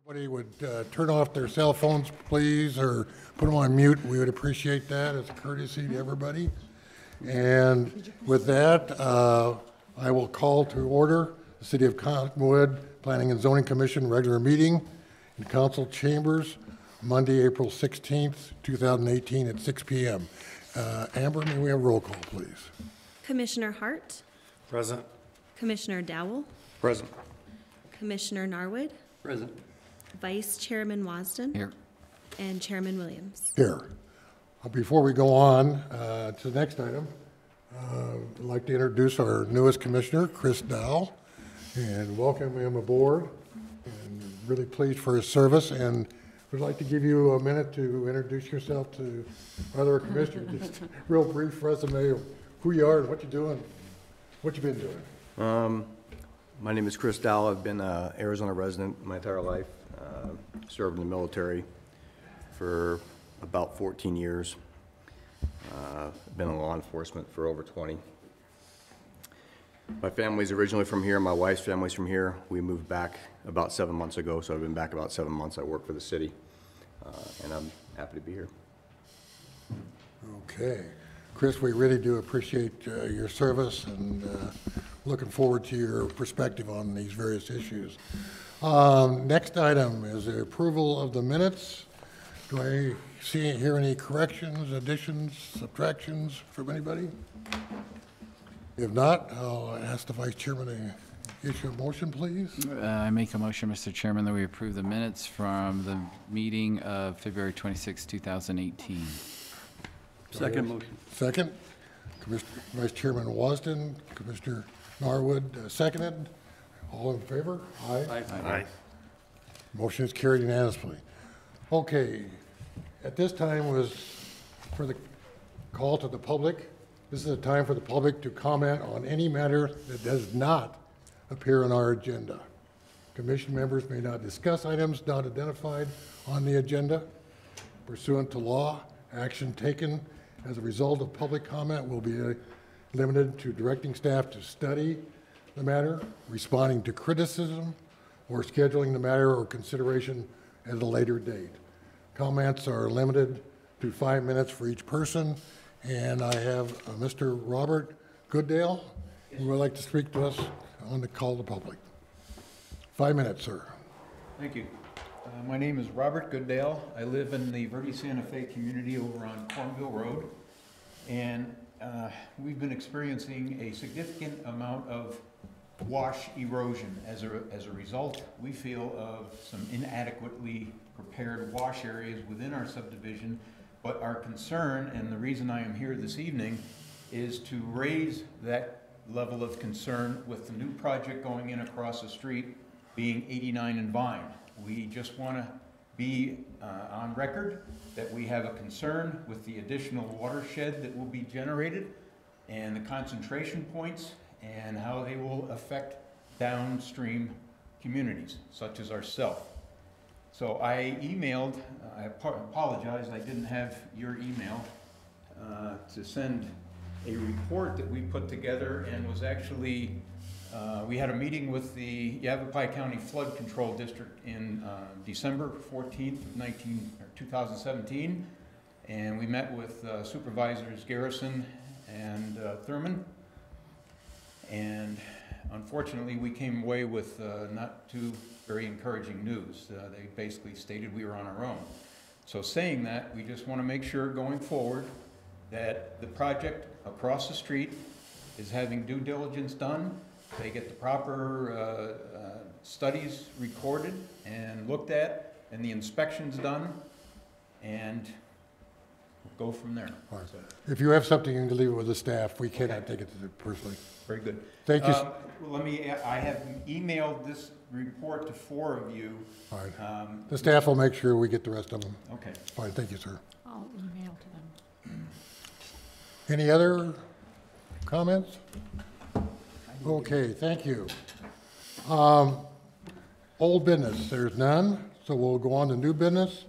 Everybody would turn off their cell phones, please, or put them on mute. We would appreciate that as a courtesy to everybody. And with that, I will call to order the City of Cottonwood Planning and Zoning Commission regular meeting in council chambers Monday, April 16th, 2018 at 6 p.m. Amber, may we have roll call, please? Commissioner Hart. Present. Commissioner Dowell. Present. Commissioner Narwood. Present. Vice Chairman Wasden. Here. And Chairman Williams. Here. Before we go on to the next item, I'd like to introduce our newest commissioner, Chris Dowell, and welcome him aboard. And really pleased for his service, and would like to give you a minute to introduce yourself to other commissioners. Just a real brief resume of who you are and what you're doing, what you've been doing. My name is Chris Dowell. I've been an Arizona resident my entire life. Served in the military for about 14 years. Been in law enforcement for over 20. My family's originally from here. My wife's family's from here. We moved back about 7 months ago, so I've been back about 7 months. I work for the city, and I'm happy to be here. Okay. Chris, we really do appreciate your service and looking forward to your perspective on these various issues. Next item is the approval of the minutes. Do I hear any corrections, additions, subtractions from anybody? If not, I'll ask the Vice Chairman to issue a motion, please. I make a motion, Mr. Chairman, that we approve the minutes from the meeting of February 26, 2018. Second motion. Second. Vice Chairman Wasden, Commissioner Narwood, seconded. All in favor? Aye. Aye. Motion is carried unanimously. Okay. At this time was for the call to the public. This is a time for the public to comment on any matter that does not appear on our agenda. Commission members may not discuss items not identified on the agenda. Pursuant to law, action taken as a result of public comment will be limited to directing staff to study the matter, responding to criticism, or scheduling the matter or consideration at a later date. Comments are limited to 5 minutes for each person, and I have Mr. Robert Goodale, who would like to speak to us on the call to public. 5 minutes, sir. Thank you. My name is Robert Goodale. I live in the Verde Santa Fe community over on Cornville Road, and we've been experiencing a significant amount of wash erosion. As a result, we feel of some inadequately prepared wash areas within our subdivision, but our concern, and the reason I am here this evening, is to raise that level of concern with the new project going in across the street being 89 and Vine. We just want to be on record that we have a concern with the additional watershed that will be generated and the concentration points and how they will affect downstream communities such as ourselves. So I emailed, I apologize, I didn't have your email, to send a report that we put together, and was actually, we had a meeting with the Yavapai County Flood Control District in December 14th, 2017, and we met with Supervisors Garrison and Thurman, and unfortunately we came away with not too very encouraging news. They basically stated we were on our own. So saying that, we just want to make sure going forward that the project across the street is having due diligence done. They get the proper studies recorded and looked at, and the inspections done, and we'll go from there. Right. If you have something, you can leave it with the staff. We cannot take it personally. Very good. Thank you. I have emailed this report to 4 of you. All right. The staff will make sure we get the rest of them. Okay. Fine, thank you, sir. I'll email to them. Any other comments? Okay, thank you. Old business, there's none, so we'll go on to new business.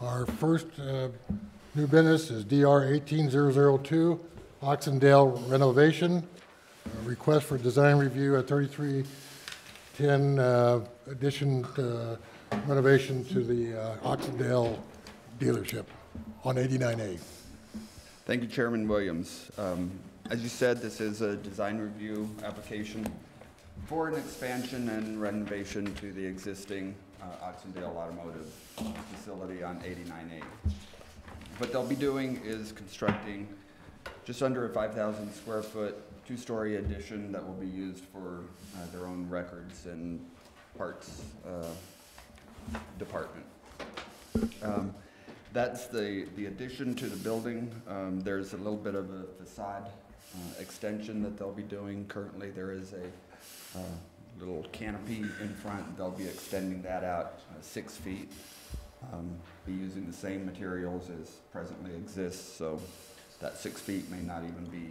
Our first new business is DR 18002, Oxendale renovation. Request for design review at 33 10 addition renovation to the Oxendale dealership on 89A. Thank you, Chairman Williams. As you said, this is a design review application for an expansion and renovation to the existing Oxendale Automotive facility on 89A. What they'll be doing is constructing just under a 5,000 square foot, 2-story addition that will be used for their own records and parts department. That's the addition to the building. There's a little bit of a facade extension that they'll be doing. Currently, there is a little canopy in front. They'll be extending that out 6 feet. Be using the same materials as presently exists, so that 6 feet may not even be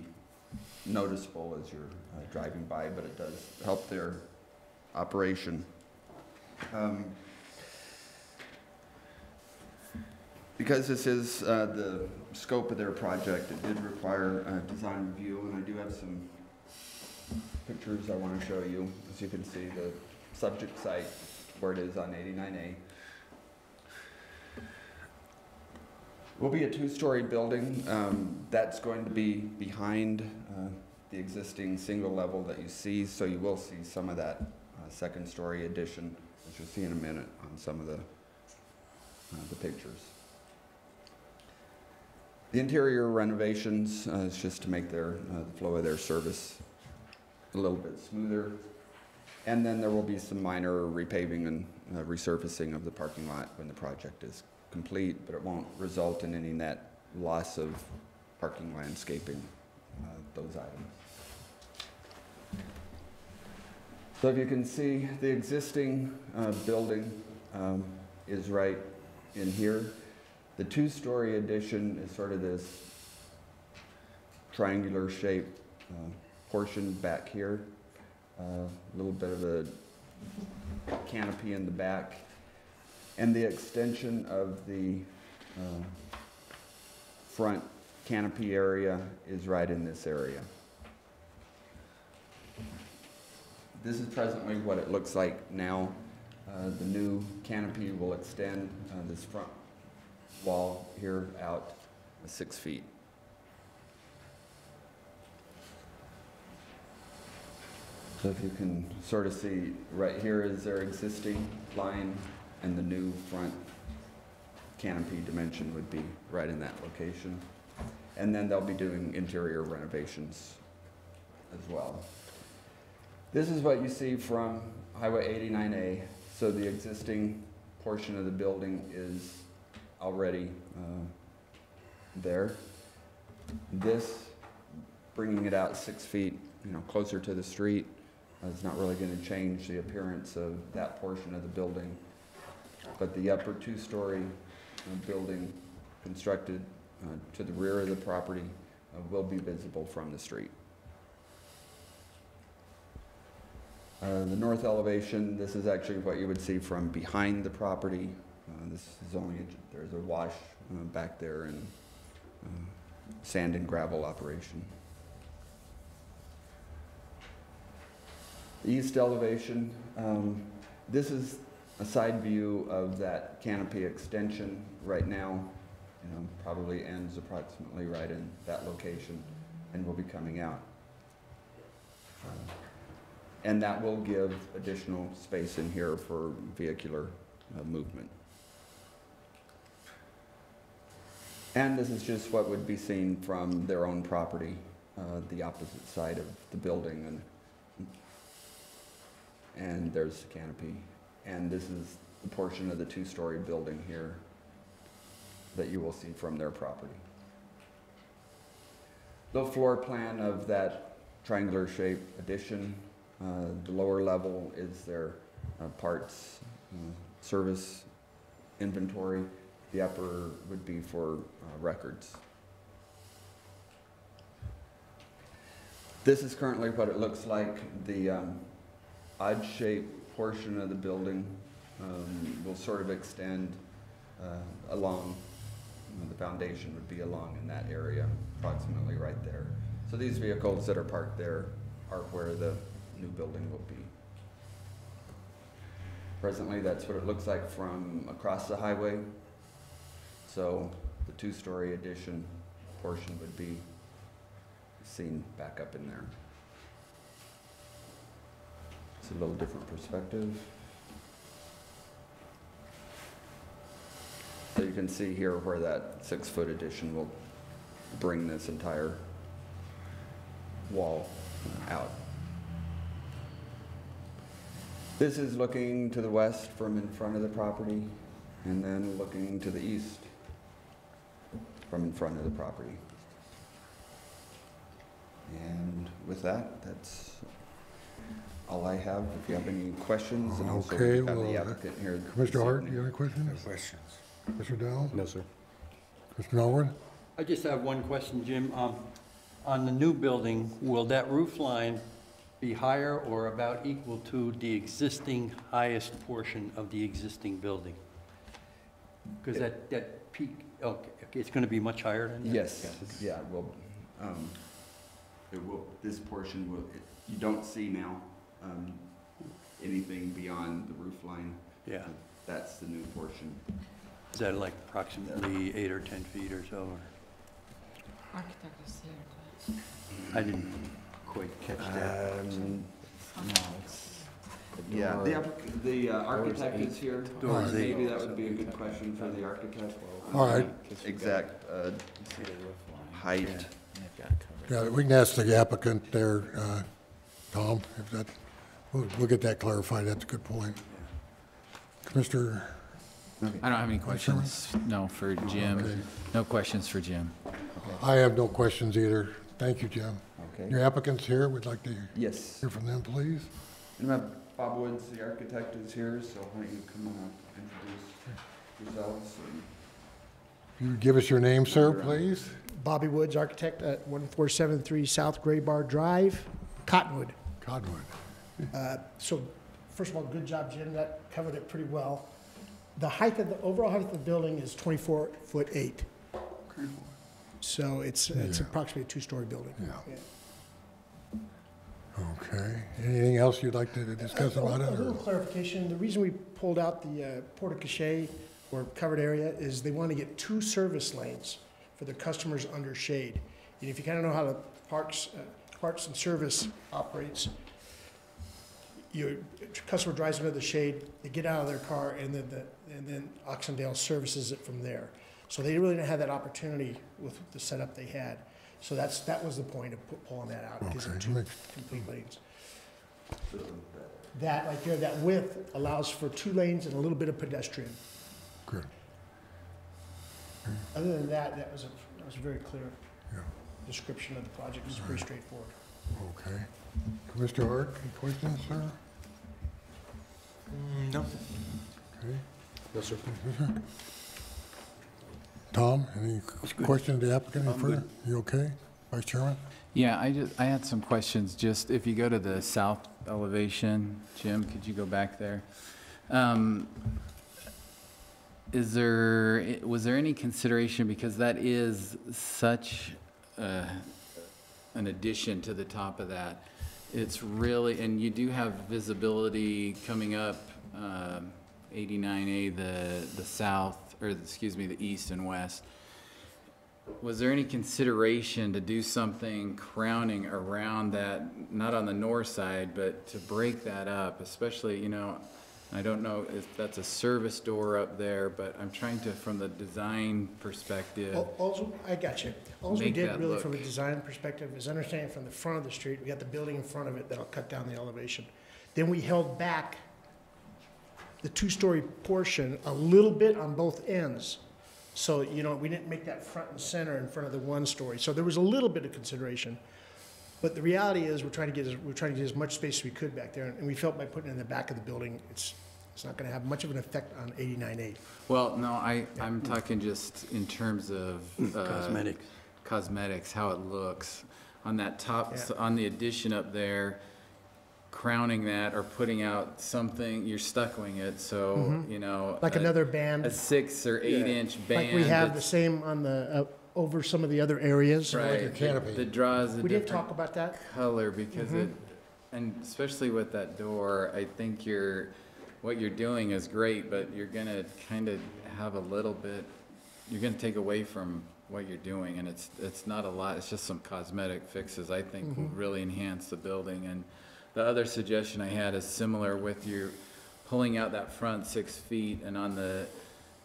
noticeable as you're driving by, but it does help their operation. Because this is the scope of their project, it did require a design review, and I do have some pictures I want to show you. As you can see, the subject site where it is on 89A will be a 2-story building. That's going to be behind the existing single level that you see, so you will see some of that 2nd-story addition, which you'll see in a minute on some of the pictures. The interior renovations is just to make the flow of their service a little bit smoother. And then there will be some minor repaving and resurfacing of the parking lot when the project is complete, but it won't result in any net loss of parking landscaping, those items. So if you can see, the existing building is right in here. The 2-story addition is sort of this triangular shaped portion back here. A little bit of a canopy in the back. And the extension of the front canopy area is right in this area. This is presently what it looks like now. The new canopy will extend this front wall here out 6 feet. So if you can sort of see, right here is their existing line, and the new front canopy dimension would be right in that location. And then they'll be doing interior renovations as well. This is what you see from Highway 89A. So the existing portion of the building is already there. This, bringing it out 6 feet, closer to the street, is not really going to change the appearance of that portion of the building. But the upper 2-story building constructed to the rear of the property will be visible from the street. The north elevation, this is actually what you would see from behind the property. This is there's a wash back there and sand and gravel operation. The east elevation, this is a side view of that canopy extension right now. Probably ends approximately right in that location and will be coming out. And that will give additional space in here for vehicular movement. And this is just what would be seen from their own property, the opposite side of the building. And there's the canopy. And this is the portion of the 2-story building here that you will see from their property. The floor plan of that triangular shaped addition, the lower level is their parts service inventory. The upper would be for records. This is currently what it looks like. The odd-shaped portion of the building will sort of extend along. The foundation would be along in that area, approximately right there. So these vehicles that are parked there are where the new building will be. Presently, that's what it looks like from across the highway. So the two-story addition portion would be seen back up in there. It's a little different perspective. So you can see here where that 6-foot addition will bring this entire wall out. This is looking to the west from in front of the property, and then looking to the east from in front of the property. And with that, that's all I have. If you have any questions, and also Okay, we have well, the applicant here. Commissioner Hart, do you have any questions? No questions. Mr. Dowell? No, sir. Mr. Norwood? I just have one question, Jim. On the new building, will that roof line be higher or about equal to the existing highest portion of the existing building? Because that peak, okay, it's going to be much higher than that? Yes, yeah, well, this portion will, you don't see now, anything beyond the roof line. Yeah. That's the new portion. Is that like approximately 8 or 10 feet or so? Architect is here. I didn't quite catch that. Yeah, the architect is here. Doors, Maybe that would be a good question for the architect. All right. Exact height. Yeah, we can ask the applicant there, Tom, if that, we'll get that clarified. That's a good point. Commissioner, I don't have any questions, no, for Jim. Okay. No questions for Jim. I have no questions either. Thank you, Jim. Okay. Your applicant's here. We'd like to Yes. hear from them, please. And we have Bob Woods, the architect, is here, so why don't you come and introduce yourselves? If you would give us your name, sir, please. Bobby Woods, architect at 1473 South Gray Bar Drive, Cottonwood. Cottonwood. So, first of all, good job, Jim, that covered it pretty well. The height of the, overall height of the building is 24'8". So it's approximately a 2-story building. Yeah. Okay. Anything else you'd like to discuss about it? A little or- clarification, the reason we pulled out the porte-cochere or covered area is they want to get 2 service lanes for the customers under shade. And if you kind of know how the parks and service operates, your customer drives into the shade, they get out of their car, and then Oxendale services it from there. So they really didn't have that opportunity with the setup they had. So that was the point of pulling that out, because Okay. of 2 complete lanes. That right there, that width allows for 2 lanes and a little bit of pedestrian. Good. Other than that, that was a very clear Yeah. description of the project. It's pretty straightforward. Okay. Commissioner Hart, any questions, sir? No. Okay. No, sir. Tom, any questions to the applicant? Any I'm further? good. You okay, Vice Chairman? Yeah, I had some questions, just if you go to the south elevation, Jim, could you go back there? Was there any consideration, because that is such an addition to the top of that, it's really, and you do have visibility coming up 89A, the south, or excuse me, the east and west. Was there any consideration to do something crowning around that, not on the north side, but to break that up, especially, you know, I don't know if that's a service door up there, but I'm trying to, from the design perspective. Also, I got you. All we Make did that really look- from a design perspective is understanding from the front of the street, we got the building in front of it that'll cut down the elevation. Then we held back the 2-story portion a little bit on both ends. So, you know, we didn't make that front and center in front of the 1-story. So there was a little bit of consideration. But the reality is, we're trying to get as much space as we could back there, and we felt by putting it in the back of the building, it's not gonna have much of an effect on 89A. Well, no, I'm talking just in terms of Cosmetics. cosmetics, how it looks on that top, Yeah. on the addition up there, crowning that or putting out something, you're stuccoing it, so, you know. Like another band, A 6 or 8-inch band. like we have the that's- same on the, over some of the other areas. Right, canopy. that draws a We didn't talk different about that. color, because it, and especially with that door, I think what you're doing is great, but you're gonna kind of have a little bit, you're gonna take away from what you're doing, and it's not a lot, it's just some cosmetic fixes I think will really enhance the building. And the other suggestion I had is similar with your pulling out that front 6 feet, and on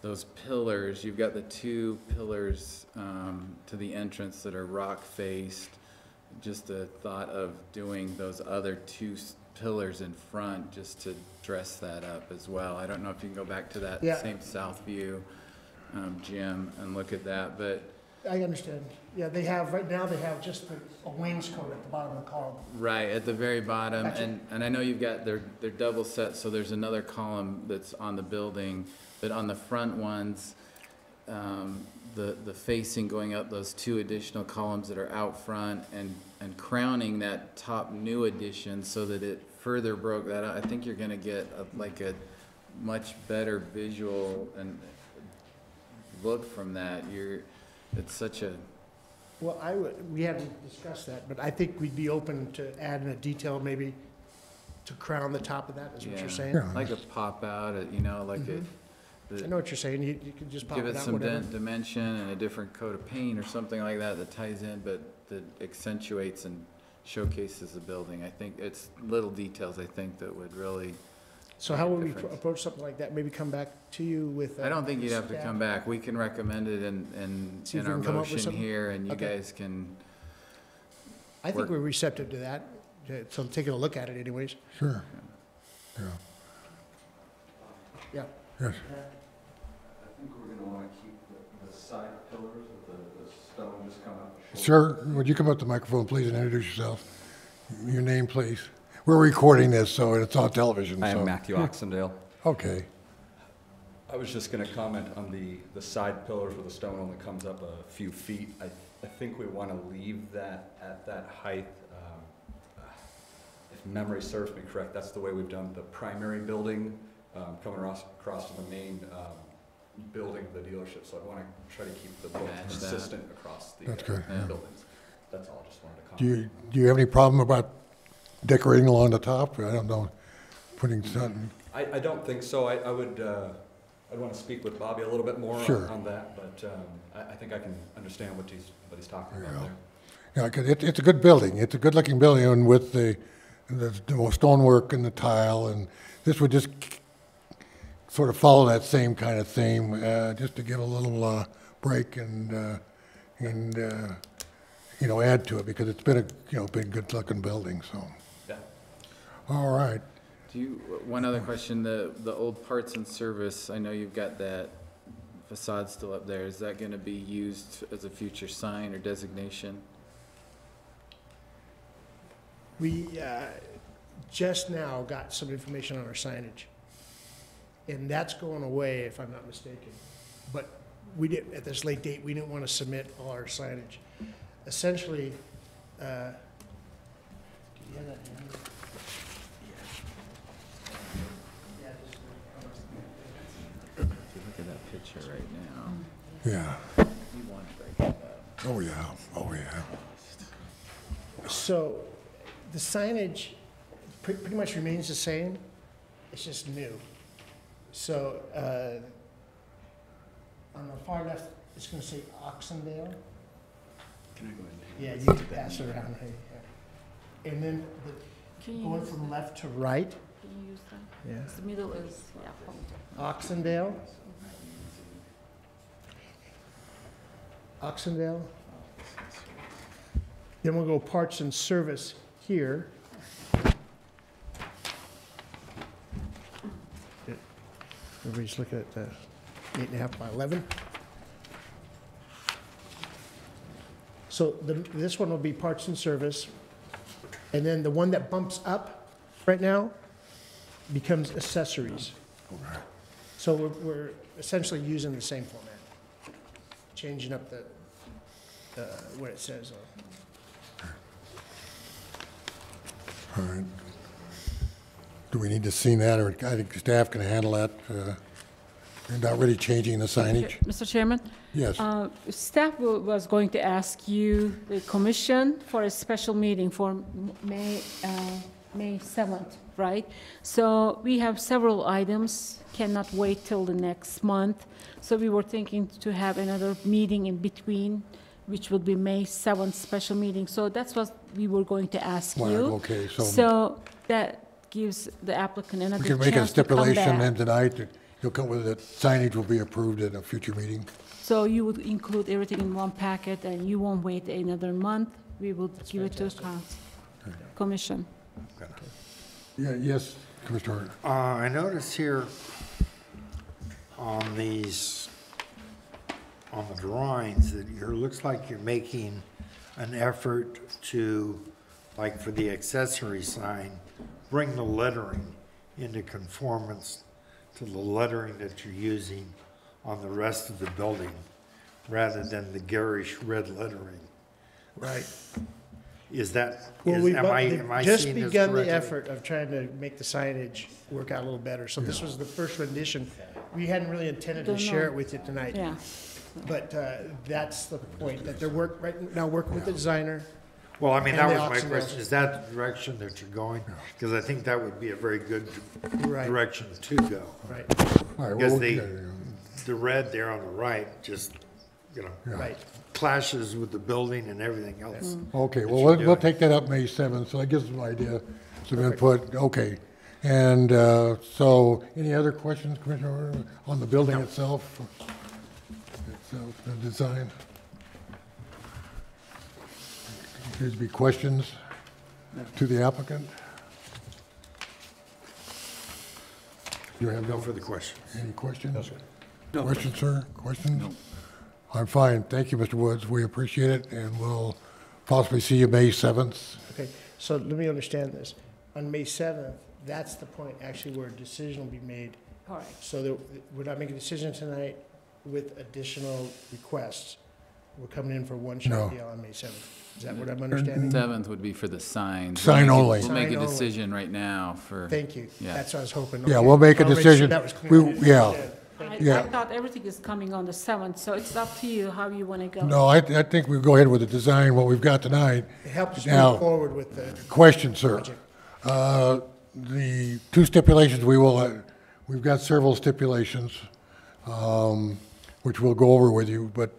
those pillars, you've got the 2 pillars to the entrance that are rock faced. Just a thought of doing those other 2 pillars in front just to dress that up as well. I don't know if you can go back to that Yeah. same south view, Jim, and look at that, but I understand. Yeah, they have, right now, they have just a wainscot at the bottom of the column. right at the very bottom, Gotcha. and I know you've got, they're double set, so there's another column that's on the building, but on the front ones, the facing going up, those 2 additional columns that are out front, and crowning that top new addition so that it further broke that out, I think you're gonna get like a much better visual and look from that. It's such a, Well, we hadn't discussed that, but I think we'd be open to adding a detail maybe to crown the top of that, is what Yeah. you're saying? Yeah. like a pop out, you know, like I know what you're saying. You could just pop give it it out, some whatever. dimension and a different coat of paint or something like that that ties in, but that accentuates and showcases the building. I think it's little details, I think, that would really, So how would we difference. approach something like that? Maybe come back to you with. I don't think you'd have to staff? come back. We can recommend it in See if we our can come up with motion something? here, and you Okay. guys can, I think work. we're receptive to that, so taking a look at it anyways. Sure. Yeah. Yeah. Yes. I think we're gonna wanna keep the side pillars with the stone just coming up the Sir, would you come up to the microphone, please, and introduce yourself? Your name, please. We're recording this, so it's on television, I so. am Matthew Oxendale. Okay. I was just going to comment on the side pillars where the stone only comes up a few feet. I think we want to leave that at that height. If memory serves me correct, that's the way we've done the primary building, coming across to the main building of the dealership. So I want to try to keep the look Match that. consistent across the That's good. Yeah. buildings. That's all, just wanted to Do comment. you have any problem about decorating along the top? I don't know, putting something, I don't think so. I would, I'd want to speak with Bobby a little bit more Sure. on that, but I think I can understand what he's talking about Yeah. there. yeah, 'cause it's a good building. It's a good-looking building, and with the stonework and the tile, and this would just sort of follow that same kind of theme, just to give a little break and add to it, because it's been been good-looking building, so. Yeah. All right. one other question, the old parts and service, I know you've got that facade still up there. Is that gonna be used as a future sign or designation? We just now got some information on our signage, and that's going away, if I'm not mistaken. But we didn't, at this late date, we didn't want to submit all our signage. Essentially, do you have that handy? Yeah. If you look at that picture right now, Yeah. you want to break it up. Oh, yeah. Oh, yeah. So the signage pretty much remains the same, it's just new. So on the far left, it's going to say Oxendale. Can I go ahead? Yeah, you can pass it around. Hey, yeah. And then Can you going use from that? left to right, Can you use that? yeah, The middle is, yeah. Oxendale. Oxendale. Then we'll go parts and service here. Everybody's looking at the 8.5 by 11. So this one will be parts and service. And then the one that bumps up right now becomes accessories. Okay. So we're essentially using the same format, changing up what it says. All right. Do we need to see that, or I think staff can handle that? You're not really changing the signage? Mr. Chairman, Yes. staff was going to ask you, the commission, for a special meeting for May 7th right? So we have several items, cannot wait till the next month. So we were thinking to have another meeting in between, which would be May 7th special meeting. So that's what we were going to ask Right, you. okay, so- So that gives the applicant We another can make a chance to come stipulation then back. tonight that you'll come with it, signage will be approved at a future meeting. So you would include everything in one packet, and you won't wait another month. We will give it to commission. Yeah, yes, Commissioner Hart. I notice here on these, on the drawings, that looks like you're making an effort to, like for the accessory sign, bring the lettering into conformance to the lettering that you're using on the rest of the building, rather than the garish red lettering. Right. Is that, Well, am I just seeing this begun the correctly? effort of trying to make the signage work out a little better. So this was the first rendition. We hadn't really intended to Don't share know. it with you tonight. Yeah. But that's the point, that they're right now working with the designer. Well, I mean, And that the was my Oxendale. question. Is that the direction that you're going? Because I think that would be a very good Right. direction to go. Right, All right, Because well, the red there on the right just, right. clashes with the building and everything else. Okay, that well, you're we'll doing. take that up May 7th, so that gives us an idea, some input, okay. And so, any other questions, Commissioner, on the building itself? The design? Appears to be questions to the applicant? You have No further questions. any questions? No Questions, sir? Questions? I'm fine. Thank you, Mr. Woods. We appreciate it, and we'll possibly see you May 7th. Okay, so let me understand this. On May 7th, that's the point actually where a decision will be made. Correct. So that we're not making a decision tonight with additional requests. We're coming in for one No. shot deal on May 7th. Is that what I'm understanding? 7th would be for the signs. Sign only. We'll make Sign a only. decision right now for. Thank you. Yeah. That's what I was hoping. Yeah, Okay. we'll make a Wanna sure decision. that was clear. We- yeah. Thank Yeah. I thought everything is coming on the 7th, so it's up to you how you want to go. No, I think we go ahead with the design, what we've got tonight. It helps Now- move forward with the Question, sir. project. The two stipulations, we've got several stipulations, which we'll go over with you, but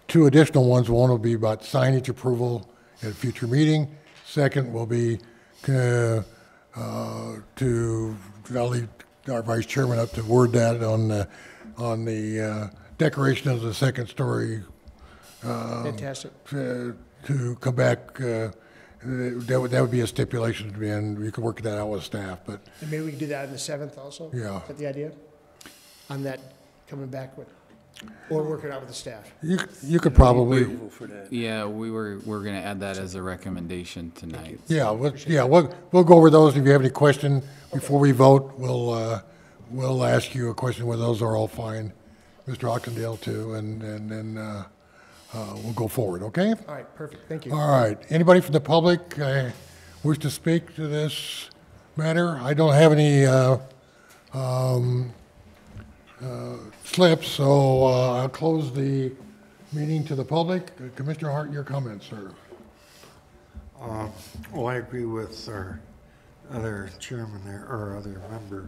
two additional ones. One will be about signage approval at a future meeting. Second will be I'll leave our vice chairman up to word that on the decoration of the second story Fantastic. to come back. That would be a stipulation, and you can work that out with staff, but And maybe we can do that on the 7th also? Yeah. Is that the idea? On that, coming back with, or working out with the staff? you could probably, Approval for that. Yeah, we're going to add that as a recommendation tonight. we'll go over those. If you have any question before we vote, we'll ask you a question whether those are all fine. Mr. Oxendale too, and then we'll go forward, okay? All right, perfect, thank you. All right. Anybody from the public wish to speak to this matter? I don't have any slips, so I'll close the meeting to the public. Commissioner Hart, your comments, sir. Well, I agree with our other chairman there, or other member,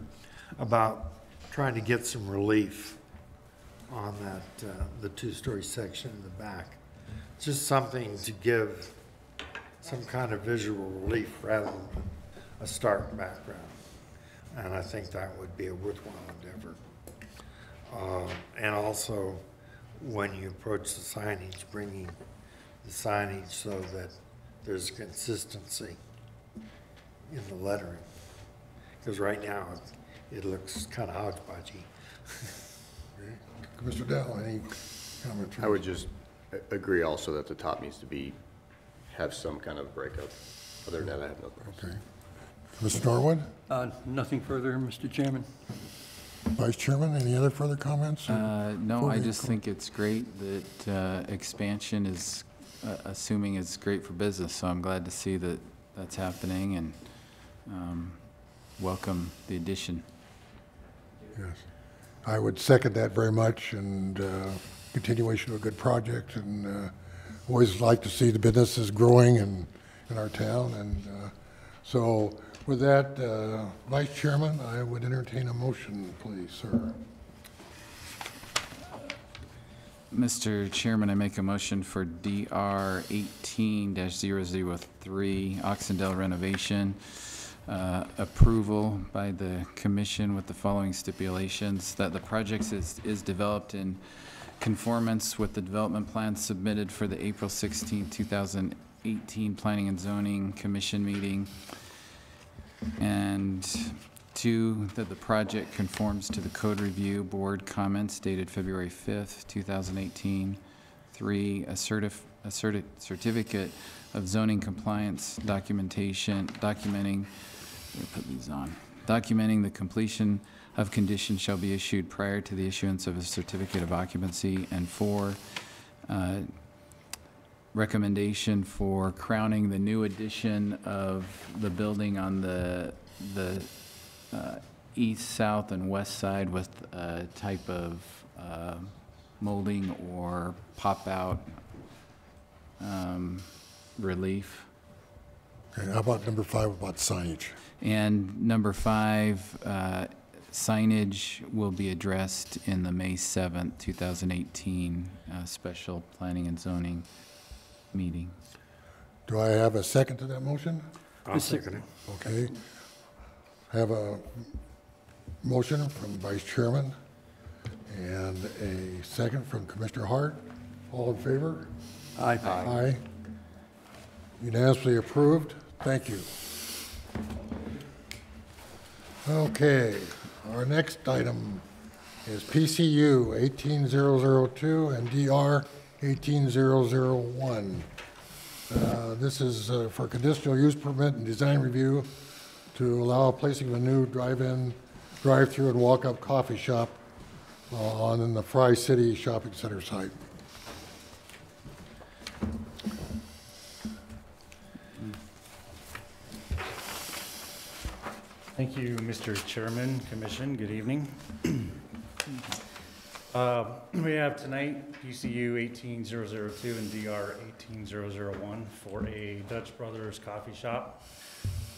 about trying to get some relief on that, the two-story section in the back. Just something to give some kind of visual relief rather than a stark background. And I think that would be a worthwhile endeavor. And also, when you approach the signage, bringing the signage so that there's consistency in the lettering. Because right now, it looks kind of hodgepodgey. Commissioner Dow, any comments? I would just agree also that the top needs to have some kind of breakup. Other than that, I have no questions. Okay. Mr. Norwood, Nothing further, Mr. Chairman? Vice Chairman, any other further comments? No, I just think it's great that expansion is, assuming it's great for business, so I'm glad to see that that's happening, and welcome the addition. Yes. I would second that very much, and continuation of a good project, and always like to see the businesses growing in our town, and So with that, Vice Chairman, I would entertain a motion, please, sir. Mr. Chairman, I make a motion for DR 18-003, Oxendale renovation, approval by the commission with the following stipulations: that the project is developed in conformance with the development plan submitted for the April 16, 2018 Planning and Zoning Commission meeting, and 2, that the project conforms to the Code Review Board comments dated February 5th, 2018. 3, a certificate of zoning compliance documentation, documenting the completion of conditions shall be issued prior to the issuance of a certificate of occupancy. And 4, recommendation for crowning the new addition of the building on the east, south, and west side with a type of molding or pop-out relief. Okay, how about number 5, about signage? And number 5, signage will be addressed in the May 7th, 2018 special planning and zoning meeting. Do I have a second to that motion? I'll second it. Okay. Have a motion from Vice Chairman and a second from Commissioner Hart. All in favor? Aye. Aye. Unanimously approved. Thank you. Okay, our next item is PCU 18002 and DR 18001. This is for conditional use permit and design review to allow placing of a new drive-in, drive-through, and walk-up coffee shop on the Fry City Shopping Center site. Thank you, Mr. Chairman, Commission. Good evening. We have tonight PCU 18002 and DR 18001 for a Dutch Brothers coffee shop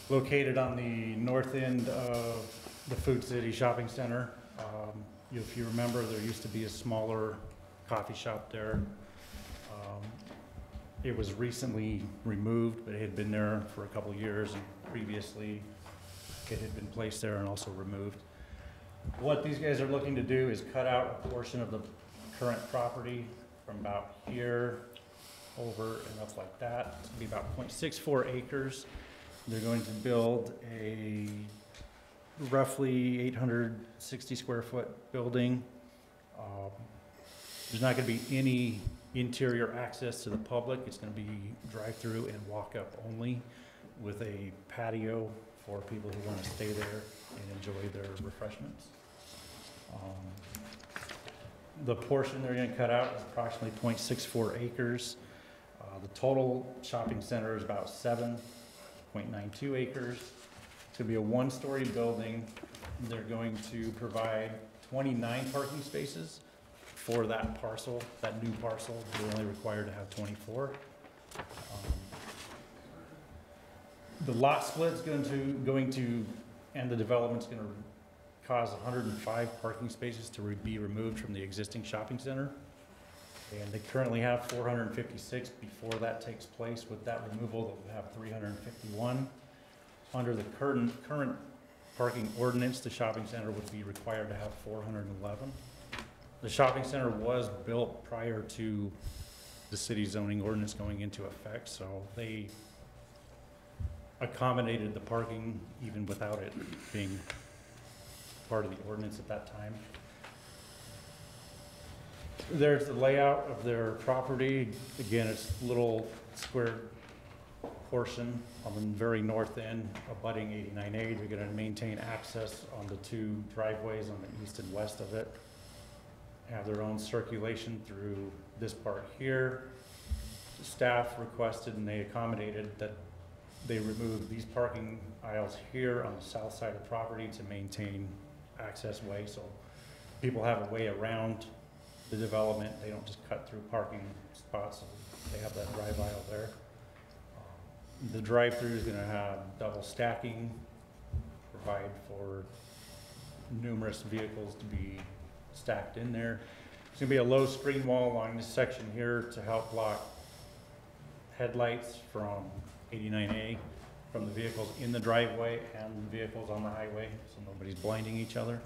located on the north end of the Food City Shopping Center. If you remember, there used to be a smaller coffee shop there. It was recently removed, but it had been there for a couple years, and previously it had been placed there and also removed. What these guys are looking to do is cut out a portion of the current property from about here over and up like that. It's gonna be about 0.64 acres. They're going to build a roughly 860 square foot building. There's not gonna be any interior access to the public. It's gonna be drive-through and walk-up only, with a patio for people who want to stay there and enjoy their refreshments. The portion they're going to cut out is approximately 0.64 acres. The total shopping center is about 7.92 acres. It's going to be a one-story building. They're going to provide 29 parking spaces for that parcel, that new parcel. They're only required to have 24. The lot split's going to, and the development's going to cause 105 parking spaces to be removed from the existing shopping center. And they currently have 456. Before that takes place, with that removal, they'll have 351. Under the current parking ordinance, the shopping center would be required to have 411. The shopping center was built prior to the city zoning ordinance going into effect, so they accommodated the parking even without it being part of the ordinance at that time. There's the layout of their property. Again, it's a little square portion on the very north end abutting 89A. They're going to maintain access on the 2 driveways on the east and west of it. Have their own circulation through this part here. The staff requested and they accommodated that they remove these parking aisles here on the south side of the property to maintain access way, so people have a way around the development. They don't just cut through parking spots. So they have that drive aisle there. The drive-through is gonna have double stacking, provide for numerous vehicles to be stacked in there. There's gonna be a low screen wall along this section here to help block headlights from 89A, from the vehicles in the driveway and the vehicles on the highway, so nobody's blinding each other.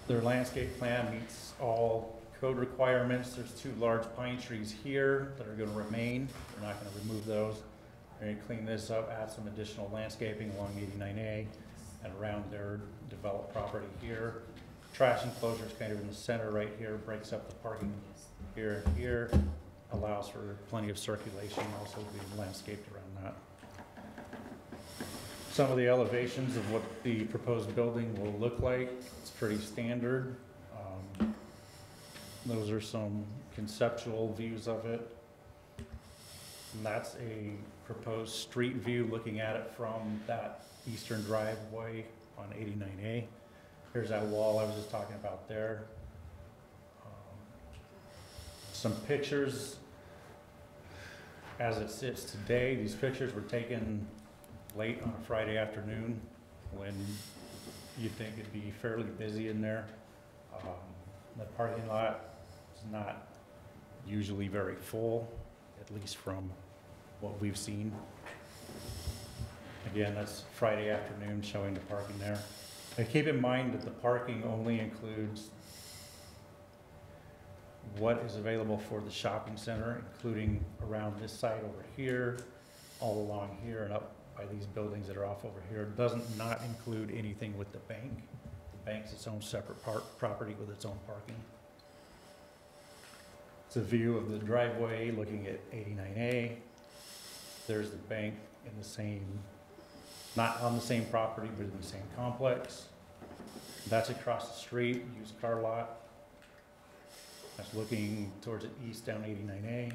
Their landscape plan meets all code requirements. There's 2 large pine trees here that are gonna remain. They're not gonna remove those. They're gonna clean this up, add some additional landscaping along 89A and around their developed property here. Trash enclosure is kind of in the center right here, breaks up the parking here and here, allows for plenty of circulation, also being landscaped around that. Some of the elevations of what the proposed building will look like, it's pretty standard. Those are some conceptual views of it. And that's a proposed street view looking at it from that eastern driveway on 89A. Here's that wall I was just talking about there. Some pictures as it sits today. These pictures were taken late on a Friday afternoon when you'd think it'd be fairly busy in there. The parking lot is not usually very full, at least from what we've seen. Again, that's Friday afternoon showing the parking there. And keep in mind that the parking only includes what is available for the shopping center, including around this side over here, all along here and up by these buildings that are off over here. It doesn't not include anything with the bank. The bank's its own separate property with its own parking. It's a view of the driveway looking at 89A. There's the bank in the same, not on the same property, but in the same complex. That's across the street, used car lot. That's looking towards the east down 89A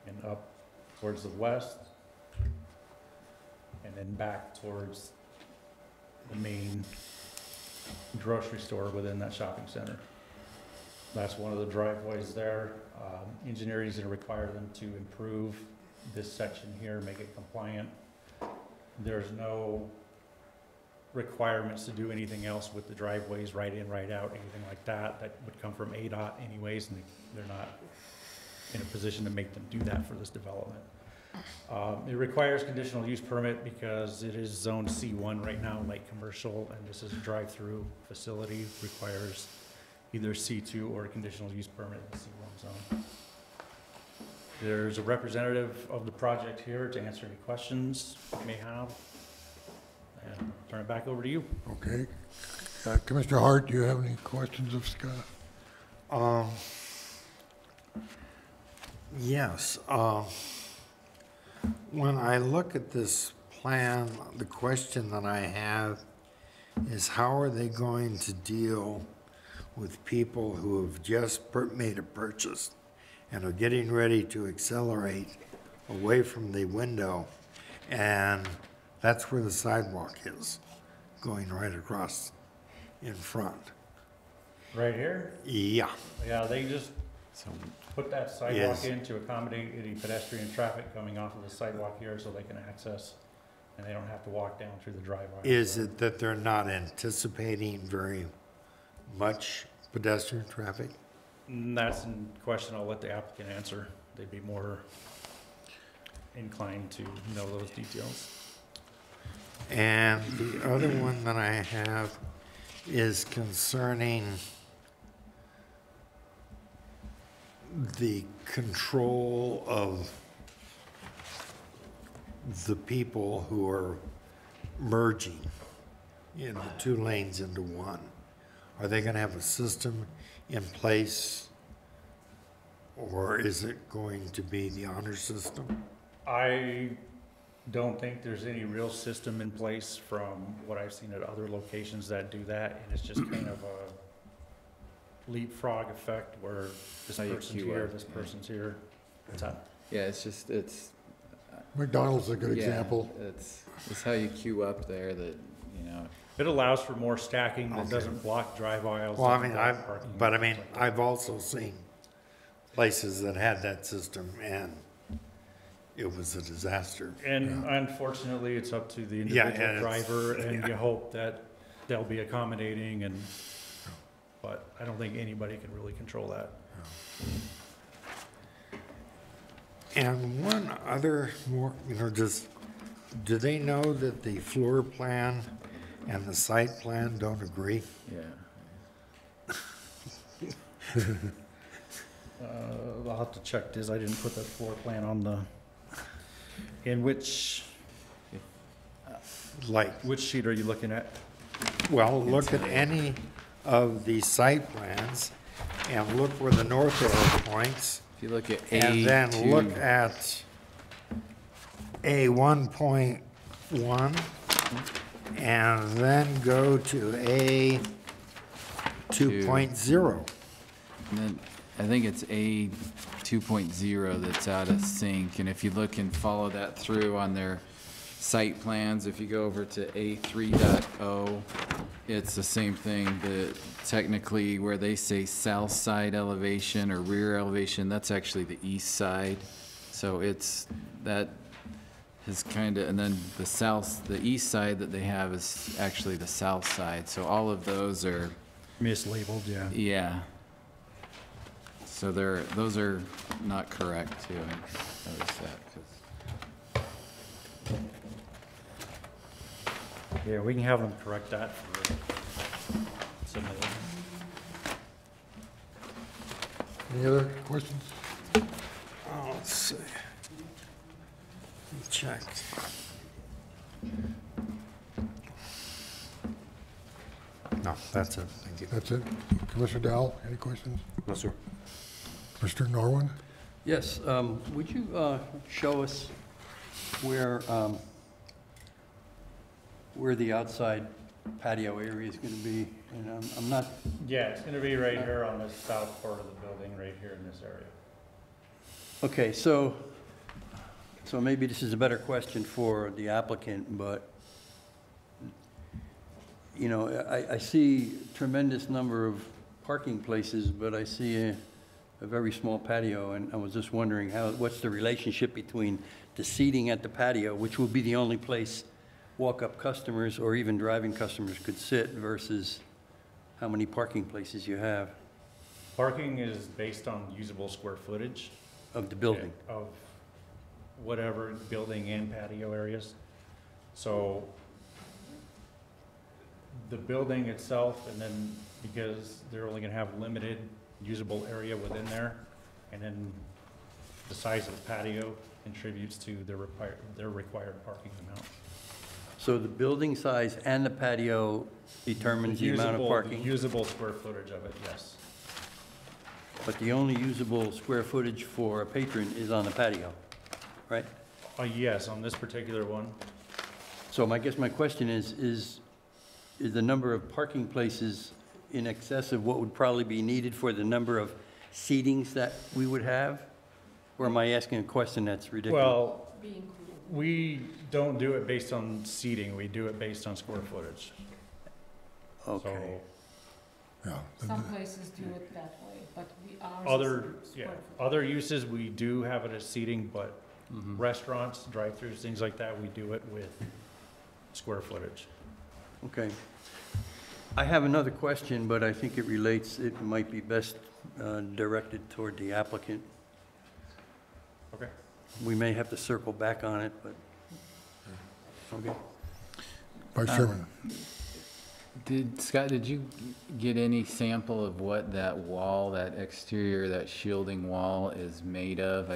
and up towards the west and then back towards the main grocery store within that shopping center. That's one of the driveways there. Engineering is going to require them to improve this section here, make it compliant. There's no requirements to do anything else with the driveways, right in, right out, anything like that. That would come from ADOT anyways, and they're not in a position to make them do that for this development. It requires conditional use permit because it is zone C1 right now, light commercial, and this is a drive-through facility, requires either C2 or a conditional use permit in the C1 zone. There's a representative of the project here to answer any questions you may have. And turn it back over to you. Okay. Commissioner Hart, do you have any questions of Scott? Yes. When I look at this plan, the question that I have is how are they going to deal with people who have just made a purchase and are getting ready to accelerate away from the window, and that's where the sidewalk is, going right across in front. Right here? Yeah. Yeah, they just put that sidewalk in to accommodate any pedestrian traffic coming off of the sidewalk here so they can access and they don't have to walk down through the driveway. Is it that they're not anticipating very much pedestrian traffic? That's a question I'll let the applicant answer. They'd be more inclined to know those details. And the other one that I have is concerning the control of the people who are merging in the 2 lanes into one. Are they gonna have a system in place, or is it going to be the honor system? I don't think there's any real system in place from what I've seen at other locations that do that, and it's just kind of a leapfrog effect where this person's here, this person's here. What's that? Yeah, it's McDonald's is a good example. It's how you queue up there that, you know. It allows for more stacking that doesn't block drive aisles. Well, I mean, I've also seen places that had that system, and it was a disaster. And unfortunately, it's up to the Yeah, individual and driver, and yeah. you hope that they'll be accommodating and, but I don't think anybody can really control that. And one other more, just, do they know that the floor plan and the site plan don't agree? Yeah. I'll have to check this, I didn't put that floor plan on the, in which Like, sheet are you looking at? well, look at any of the site plans and look where the north arrow points. If you look at And then look A2, at A 1.1 and then go to A 2.0. and then I think it's A 2.0 that's out of sync. And if you look and follow that through on their site plans, if you go over to A 3.0, it's the same thing. The technically where they say south side elevation or rear elevation, that's actually the east side. So it's that is kind of, and then the east side that they have is actually the south side. So all of those are, Mislabeled, yeah. yeah. So those are not correct too. I noticed that 'cause Yeah, we can have them correct that for submitting. Any other questions? Oh, let's see. Check. No, that's it. Thank you. That's it. Commissioner Dowell, any questions? No, sir. Mr. Norwin? Yes, would you show us where the outside patio area is going to be? And I'm not, Yeah, it's gonna be right here on the south part of the building, right here in this area. okay, so maybe this is a better question for the applicant, but, you know, I see tremendous number of parking places, but I see a very small patio, and I was just wondering what's the relationship between the seating at the patio, which will be the only place walk-up customers or even driving customers could sit, versus how many parking places you have Parking is based on usable square footage. of the building. Of whatever building and patio areas. So the building itself, and then because they're only gonna have limited usable area within there, and then the size of the patio contributes to their required parking amount. So the building size and the patio determines the amount of parking? The usable square footage of it, yes. But the only usable square footage for a patron is on the patio, right? Yes, on this particular one. So my question is the number of parking places in excess of what would probably be needed for the number of seatings that we would have? Or am I asking a question that's ridiculous? Well, we don't do it based on seating, we do it based on square footage. Okay. Yeah. Some places do it that way, but ours Other uses, we do have it as seating, but restaurants, drive-throughs, things like that, we do it with square footage. Okay. I have another question, but I think it might be best directed toward the applicant. Okay. We may have to circle back on it, but, okay. Vice Chairman? Scott, did you get any sample of what that wall, that exterior, that shielding wall is made of?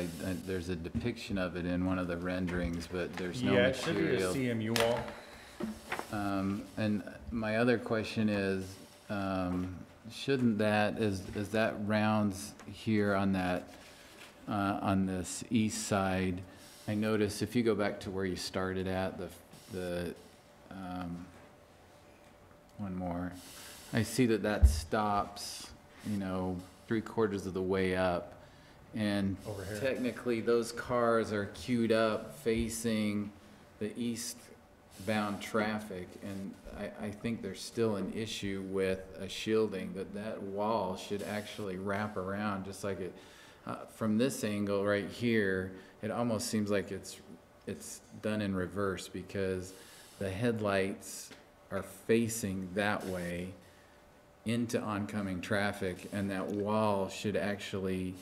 There's a depiction of it in one of the renderings, but there's no Yeah, it should be a material. CMU wall. And my other question is, shouldn't that, is that rounds here on that, on this east side? I notice if you go back to where you started at, one more, I see that stops, 3/4 of the way up. And Over here. technically, those cars are queued up facing the eastbound traffic. And I think there's still an issue with a shielding, that wall should actually wrap around, just like it, from this angle right here, it almost seems like it's done in reverse, because the headlights are facing that way into oncoming traffic, and that wall should actually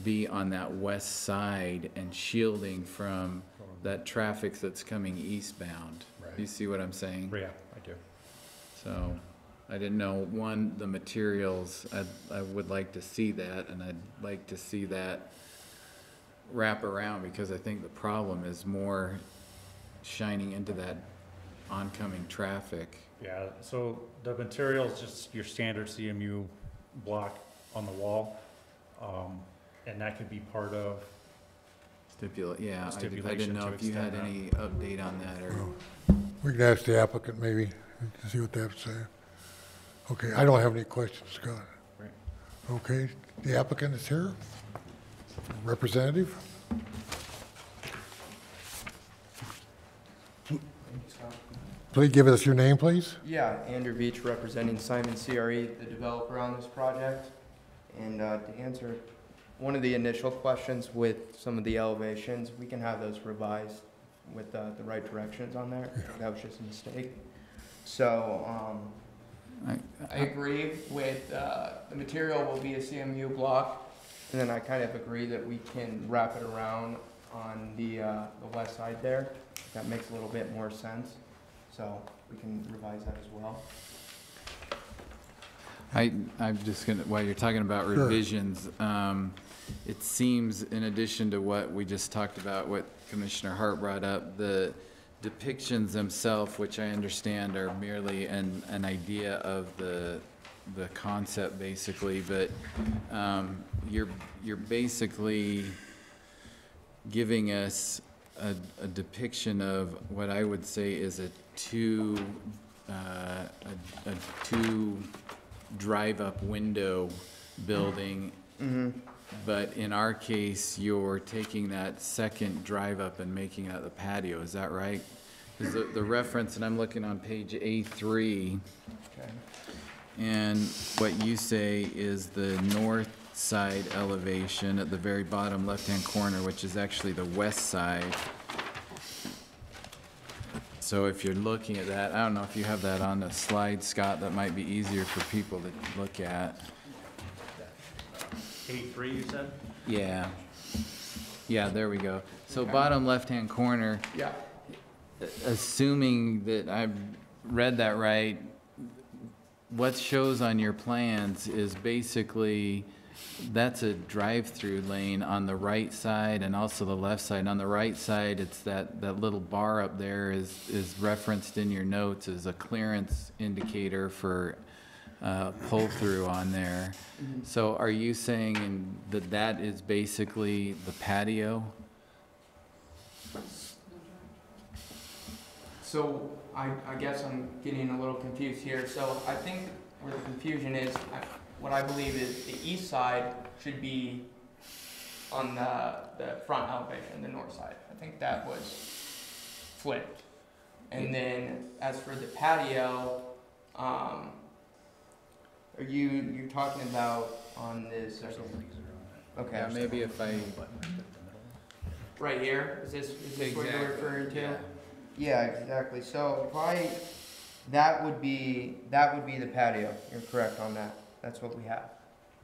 be on that west side and shielding from that traffic that's coming eastbound. Right. You see what I'm saying? Yeah, I do. So, I didn't know, one, the materials, I would like to see that, and I'd like to see that wrap around, because I think the problem is more shining into that oncoming traffic. Yeah, so the material is just your standard CMU block on the wall. And that could be part of, Yeah, I Stipulation didn't know to if you had extend that. any update on that, or, We can ask the applicant maybe to see what they have to say. Okay, I don't have any questions, Scott. Right. Okay, the applicant is here. Representative? Please give us your name, please. Yeah, Andrew Beach representing Simon CRE, the developer on this project. And to answer one of the initial questions with some of the elevations, we can have those revised with the right directions on there. That was just a mistake. So I agree with the material will be a CMU block. And then I kind of agree that we can wrap it around on the west side there. That makes a little bit more sense. So we can revise that as well. I'm just gonna, while you're talking about Sure. revisions, it seems, in addition to what we just talked about, what Commissioner Hart brought up, the depictions themselves, which I understand are merely an idea of the concept, basically, but you're basically giving us a depiction of what I would say is a two drive-up window building. Mm-hmm. But in our case, you're taking that second drive-up and making that the patio, is that right? Because the reference, and I'm looking on page A3, Okay. and what you say is the north side elevation at the very bottom left-hand corner, which is actually the west side. So if you're looking at that, I don't know if you have that on the slide, Scott, that might be easier for people to look at. A3, you said? Yeah. Yeah, there we go. So bottom left-hand corner, Yeah. assuming that I've read that right, what shows on your plans is basically, that's a drive-through lane on the right side and also the left side. On the right side, it's that little bar up there is referenced in your notes as a clearance indicator for pull-through on there. Mm-hmm. So are you saying that is basically the patio? So I guess I'm getting a little confused here. So I think where the confusion is, what I believe is the east side should be on the front elevation, the north side. I think that was flipped. And then as for the patio, are you're talking about on this? Okay. Yeah, maybe if I, Right here? Is this what you're Exactly, referring to? yeah. Yeah, exactly. So that would be the patio. You're correct on that. That's what we have.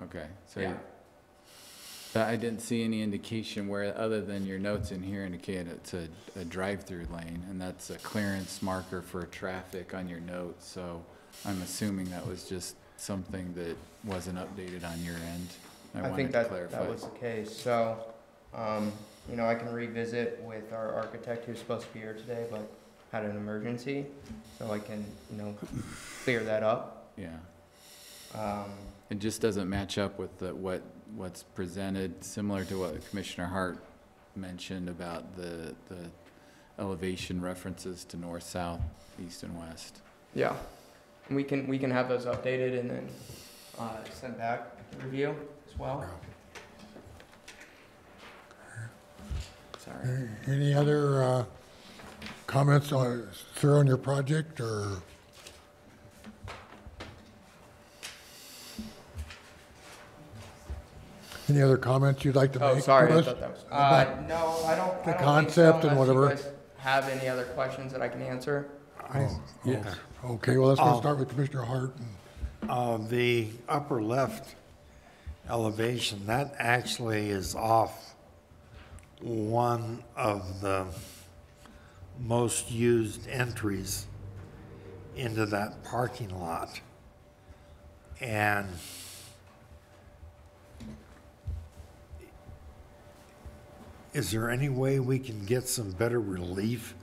okay, so Yeah. but I didn't see any indication where, other than your notes in here indicate it's a drive-through lane, and that's a clearance marker for traffic on your notes, so I'm assuming that was just something that wasn't updated on your end. I I think wanted to that clarify. was the case. So, I can revisit with our architect who's supposed to be here today, but had an emergency, so I can, clear that up. Yeah, Um, it just doesn't match up with what's presented, similar to what Commissioner Hart mentioned about the elevation references to north, south, east, and west. yeah, and we can have those updated and then sent back to review as well. Sorry. Any other comments sir, on your project, or? Any other comments you'd like to make? Oh, sorry, I Chris? thought that was, About no, I don't the think so, concept and unless you whatever. guys have any other questions that I can answer. Yeah. Okay, well, let's go start with Commissioner Hart. The upper left elevation, that actually is off one of the most used entries into that parking lot. And is there any way we can get some better relief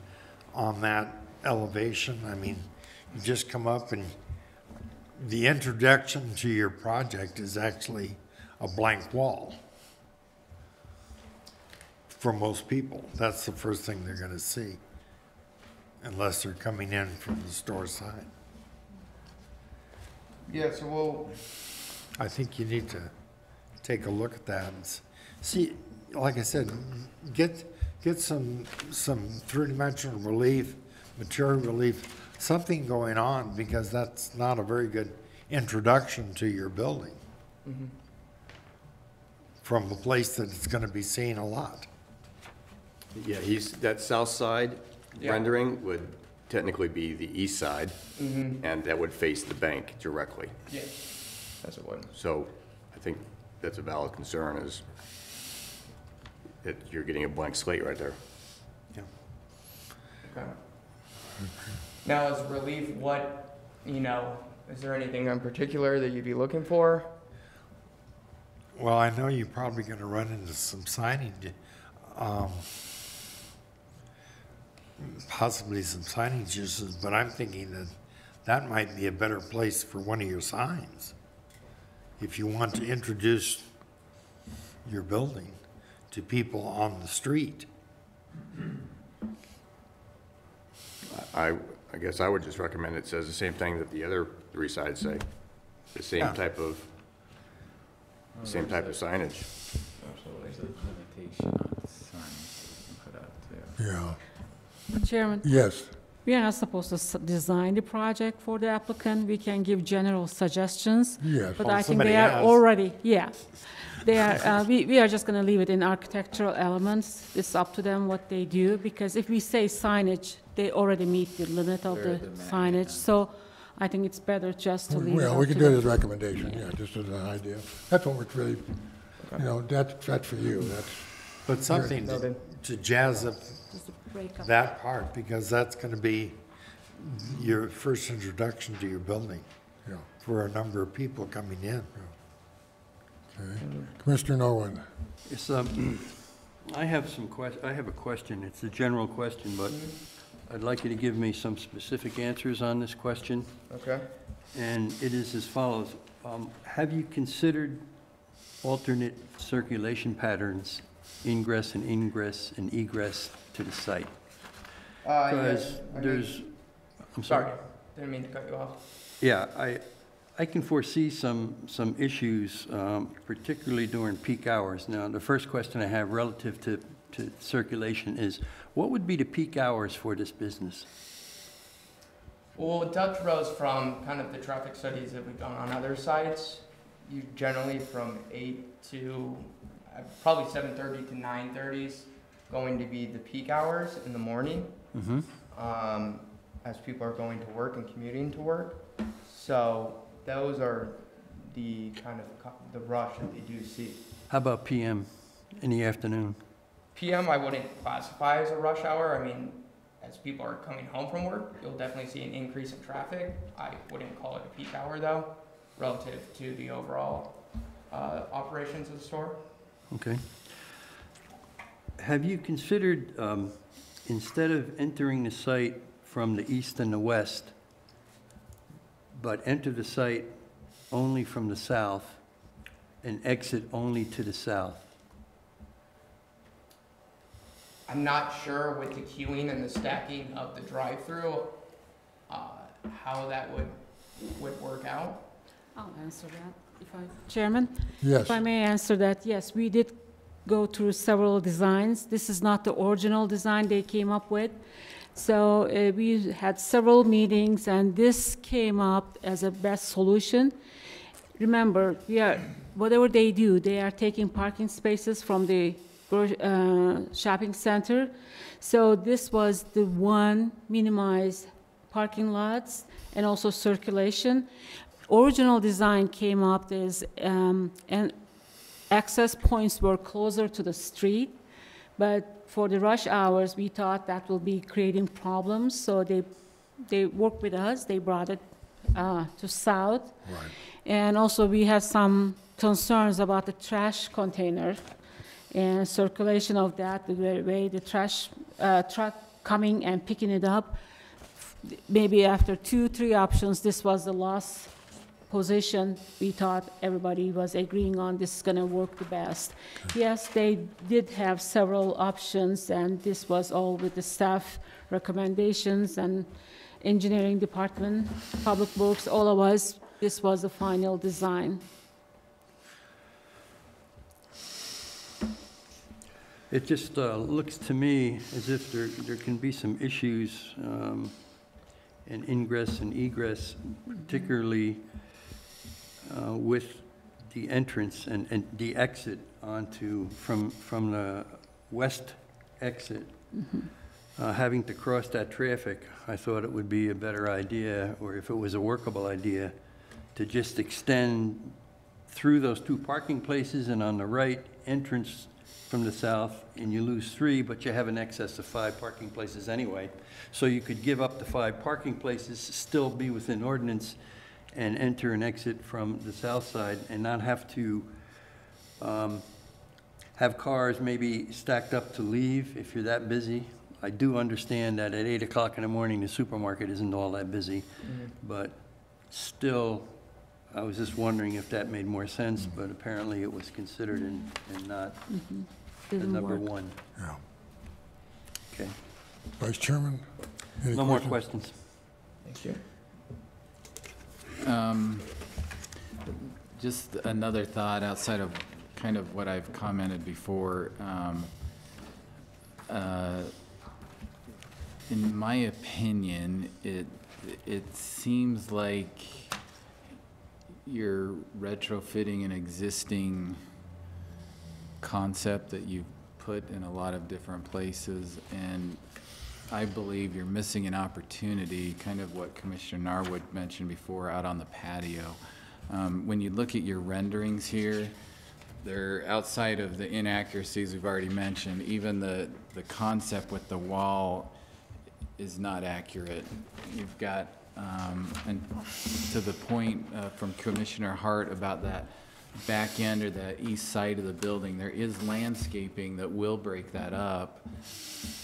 on that elevation? I mean, you just come up and the introduction to your project is actually a blank wall. For most people, that's the first thing they're gonna see, unless they're coming in from the store side. Yeah, so we'll, I think you need to take a look at that and see, like I said, get some three-dimensional relief, material relief, something going on, because that's not a very good introduction to your building from a place that it's gonna be seen a lot. Yeah, that south side Yeah. rendering would technically be the east side, and that would face the bank directly. yeah, that's what would. So I think that's a valid concern, is that you're getting a blank slate right there. Okay. Now, as relief, what, is there anything in particular that you'd be looking for? Well, I know you're probably gonna run into some signing, possibly some signage issues, but I'm thinking that that might be a better place for one of your signs. If you want to introduce your building to people on the street. I guess I would just recommend it says the same thing that the other three sides say. The same Yeah. type of signage. There's a limitation on signs you can put up too. Yeah. Chairman, Yes. we are not supposed to design the project for the applicant. We can give general suggestions. Yes. But Well, I think somebody they are has. already, yeah. They are, we are just gonna leave it in architectural elements. It's up to them what they do, because if we say signage, they already meet the limit of They're the the max, signage. yeah. So I think it's better just to leave it Well, up we to can do it them. as a recommendation, yeah, just as an idea. That's what we're really, that's for you, that's, But something Noted. to jazz up Just to break up. that part, because that's gonna be your first introduction to your building yeah. for a number of people coming in. Okay. Commissioner Norwood. Yes, I have a question. It's a general question, but I'd like you to give me some specific answers on this question. Okay. And it is as follows. Have you considered alternate circulation patterns, ingress and ingress and egress to the site? Because there's, I'm sorry. Sorry, didn't mean to cut you off. Yeah, I can foresee some issues, particularly during peak hours. Now, the first question I have relative to circulation is, what would be the peak hours for this business? Well, Dutch Rose, from kind of the traffic studies that we've done on other sites, you generally from 8 to probably 7:30 to 9:30 is going to be the peak hours in the morning, as people are going to work and commuting to work. So those are the kind of the rush that they do see. How about PM in the afternoon? PM, I wouldn't classify as a rush hour. I mean, as people are coming home from work, you'll definitely see an increase in traffic. I wouldn't call it a peak hour though, relative to the overall operations of the store. Okay. Have you considered, instead of entering the site from the east and the west, but enter the site only from the south and exit only to the south? I'm not sure with the queuing and the stacking of the drive-through, how that would work out. I'll answer that, if I, Chairman? Yes. If I may answer that, yes, we did go through several designs. This is not the original design they came up with. So we had several meetings, and this came up as a best solution. remember, whatever they do, they are taking parking spaces from the shopping center. So this was the one minimized parking lots and also circulation. Original design came up as, and access points were closer to the street, but for the rush hours, we thought that will be creating problems, so they worked with us, they brought it to south. Right. And also, we had some concerns about the trash container and circulation of that, the way the trash truck coming and picking it up. Maybe after 2-3 options, this was the last position we thought everybody was agreeing on this is going to work the best. Yes, they did have several options, and this was all with the staff recommendations and engineering department, public works, all of us. This was the final design. It just looks to me as if there can be some issues in ingress and egress, particularly with the entrance and the exit onto, from the west exit. Having to cross that traffic, I thought it would be a better idea, or if it was a workable idea, to just extend through those 2 parking places, and on the right entrance from the south, and you lose 3, but you have an excess of 5 parking places anyway. So you could give up the 5 parking places, still be within ordinance, and enter and exit from the south side, and not have to have cars maybe stacked up to leave if you're that busy. I do understand that at 8 o'clock in the morning, the supermarket isn't all that busy, but still, I was just wondering if that made more sense, but apparently it was considered and not the number work. 1. Yeah. Okay. Vice Chairman? Any No more questions. Thank you. Just another thought outside of kind of what I've commented before. In my opinion, it seems like you're retrofitting an existing concept that you've put in a lot of different places, and I believe you're missing an opportunity, kind of what Commissioner Narwood mentioned before, out on the patio. When you look at your renderings here, they're outside of the inaccuracies we've already mentioned. Even the concept with the wall is not accurate. You've got, and to the point from Commissioner Hart about that back end or that east side of the building, there is landscaping that will break that up,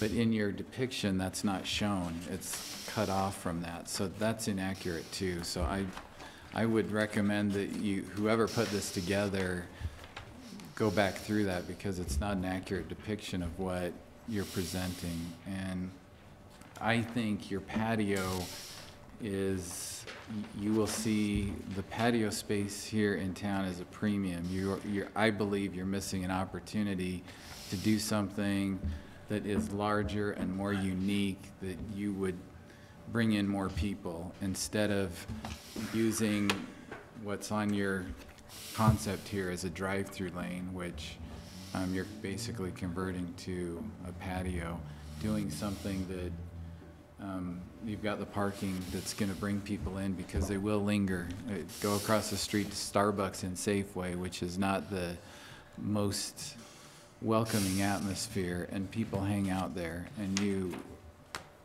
but in your depiction, that's not shown. It's cut off from that, so that's inaccurate too. So I would recommend that whoever put this together, go back through that, because it's not an accurate depiction of what you're presenting. And I think your patio is, you will see the patio space here in town as a premium. I believe you're missing an opportunity to do something that is larger and more unique, that you would bring in more people instead of using what's on your concept here as a drive-through lane, which you're basically converting to a patio, doing something that you've got the parking that's going to bring people in, because they will linger. Go across the street to Starbucks and Safeway, which is not the most welcoming atmosphere, and people hang out there, and you,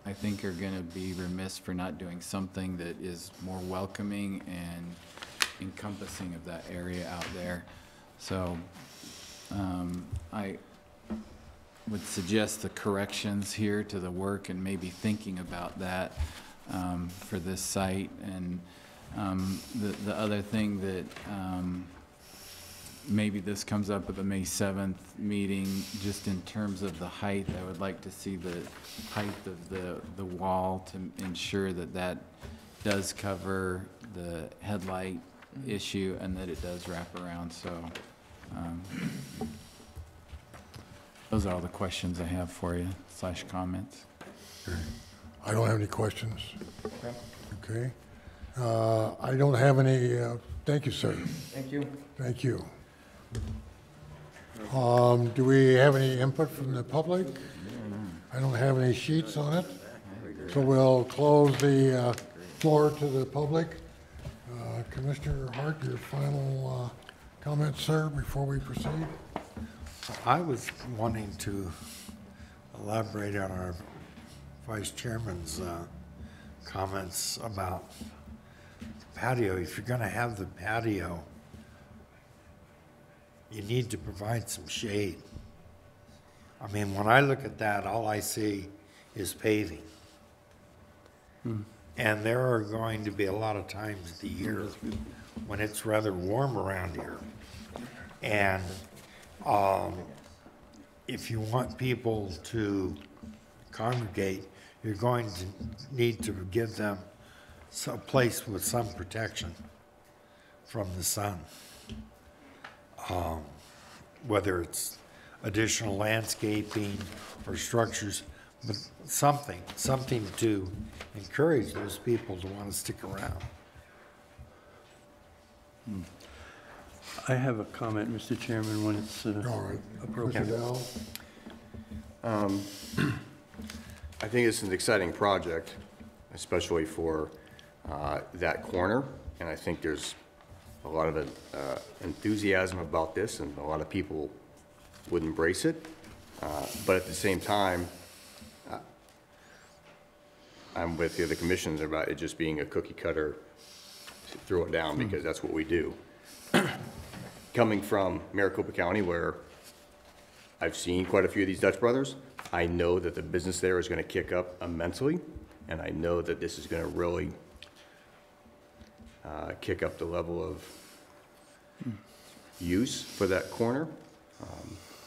I think, are going to be remiss for not doing something that is more welcoming and encompassing of that area out there. So I would suggest the corrections here to the work, and maybe thinking about that for this site. And the other thing that maybe this comes up at the May 7th meeting, just in terms of the height, I would like to see the height of the wall to ensure that that does cover the headlight issue and that it does wrap around. So those are all the questions I have for you, / comments. I don't have any questions. Okay. I don't have anything Thank you, sir. Thank you. Thank you. Do we have any input from the public? I don't have any sheets on it, so we'll close the floor to the public. Commissioner Hart, your final comments, sir, before we proceed? I was wanting to elaborate on our vice chairman's comments about the patio. If you're going to have the patio, you need to provide some shade. I mean, when I look at that, all I see is paving. And there are going to be a lot of times of the year when it's rather warm around here. And if you want people to congregate, you're going to need to give them a place with some protection from the sun. Whether it's additional landscaping or structures, but something to encourage those people to want to stick around. I have a comment, Mr. Chairman, when it's All right. appropriate. Mr. Dowell? I think it's an exciting project, especially for that corner, and I think there's a lot of enthusiasm about this, and a lot of people would embrace it. But at the same time, I'm with the other commissions about it just being a cookie cutter, throw it down, because that's what we do. Coming from Maricopa County, where I've seen quite a few of these Dutch Brothers, I know that the business there is going to kick up immensely, and I know that this is going to really kick up the level of use for that corner.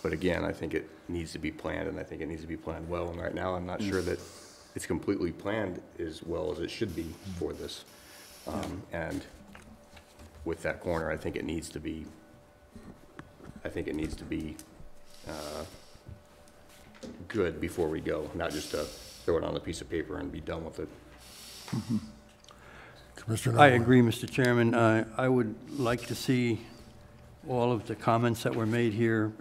But again, I think it needs to be planned, and I think it needs to be planned well. And right now, I'm not sure that it's completely planned as well as it should be for this. And with that corner, I think it needs to be, good before we go, not just to throw it on a piece of paper and be done with it. Commissioner I Norwood? agree, Mr. Chairman. I would like to see all of the comments that were made here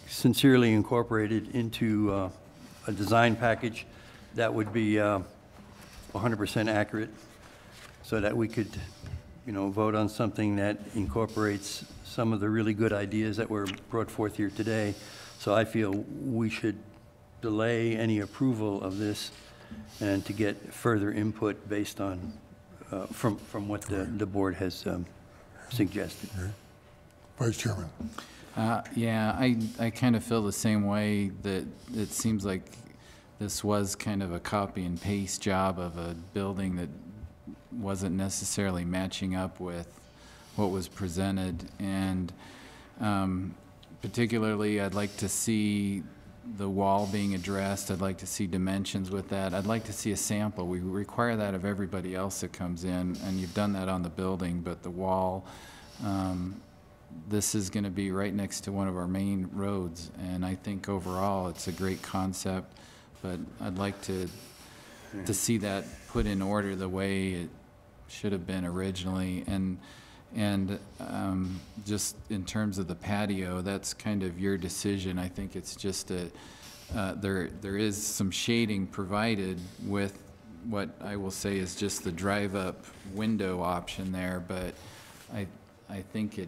sincerely incorporated into a design package that would be 100% accurate, so that we could, vote on something that incorporates some of the really good ideas that were brought forth here today. So I feel we should delay any approval of this and to get further input based on, from what the board has suggested. Vice Chairman? Yeah, I kind of feel the same way, that it seems like this was kind of a copy and paste job of a building that wasn't necessarily matching up with what was presented. And particularly, I'd like to see the wall being addressed. I'd like to see dimensions with that. I'd like to see a sample. We require that of everybody else that comes in, and you've done that on the building, but the wall, this is going to be right next to one of our main roads, and I think overall it's a great concept, but I'd like to see that put in order the way it should have been originally. And just in terms of the patio, that's kind of your decision. I think it's just there is some shading provided with what I will say is just the drive-up window option there, but I think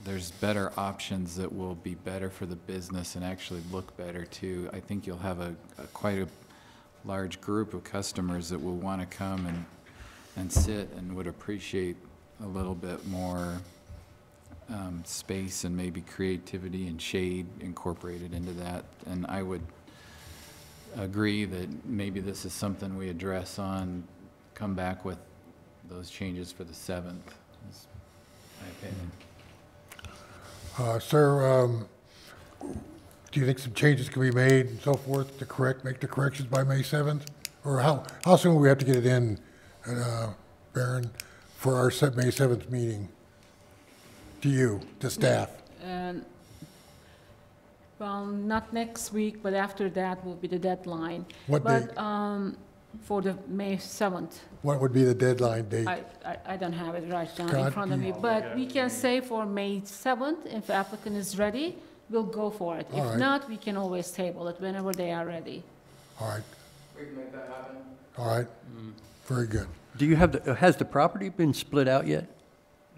there's better options that will be better for the business and actually look better too. I think you'll have quite a large group of customers that will want to come and sit and would appreciate a little bit more space and maybe creativity and shade incorporated into that. And I would agree that maybe this is something we address come back with those changes for the 7th, is my opinion. Sir, do you think some changes can be made and so forth to make the corrections by May 7th? Or how soon will we have to get it in, Baron, for our May 7th meeting? To staff? Well, not next week, but after that will be the deadline. What But date? for the May 7th. What would be the deadline date? I don't have it right now in Scott, front of do me, but we can say for May 7th, if the applicant is ready, we'll go for it. All If right. not, we can always table it whenever they are ready. All right, We can make that happen. all right, very good. Do you have, has the property been split out yet?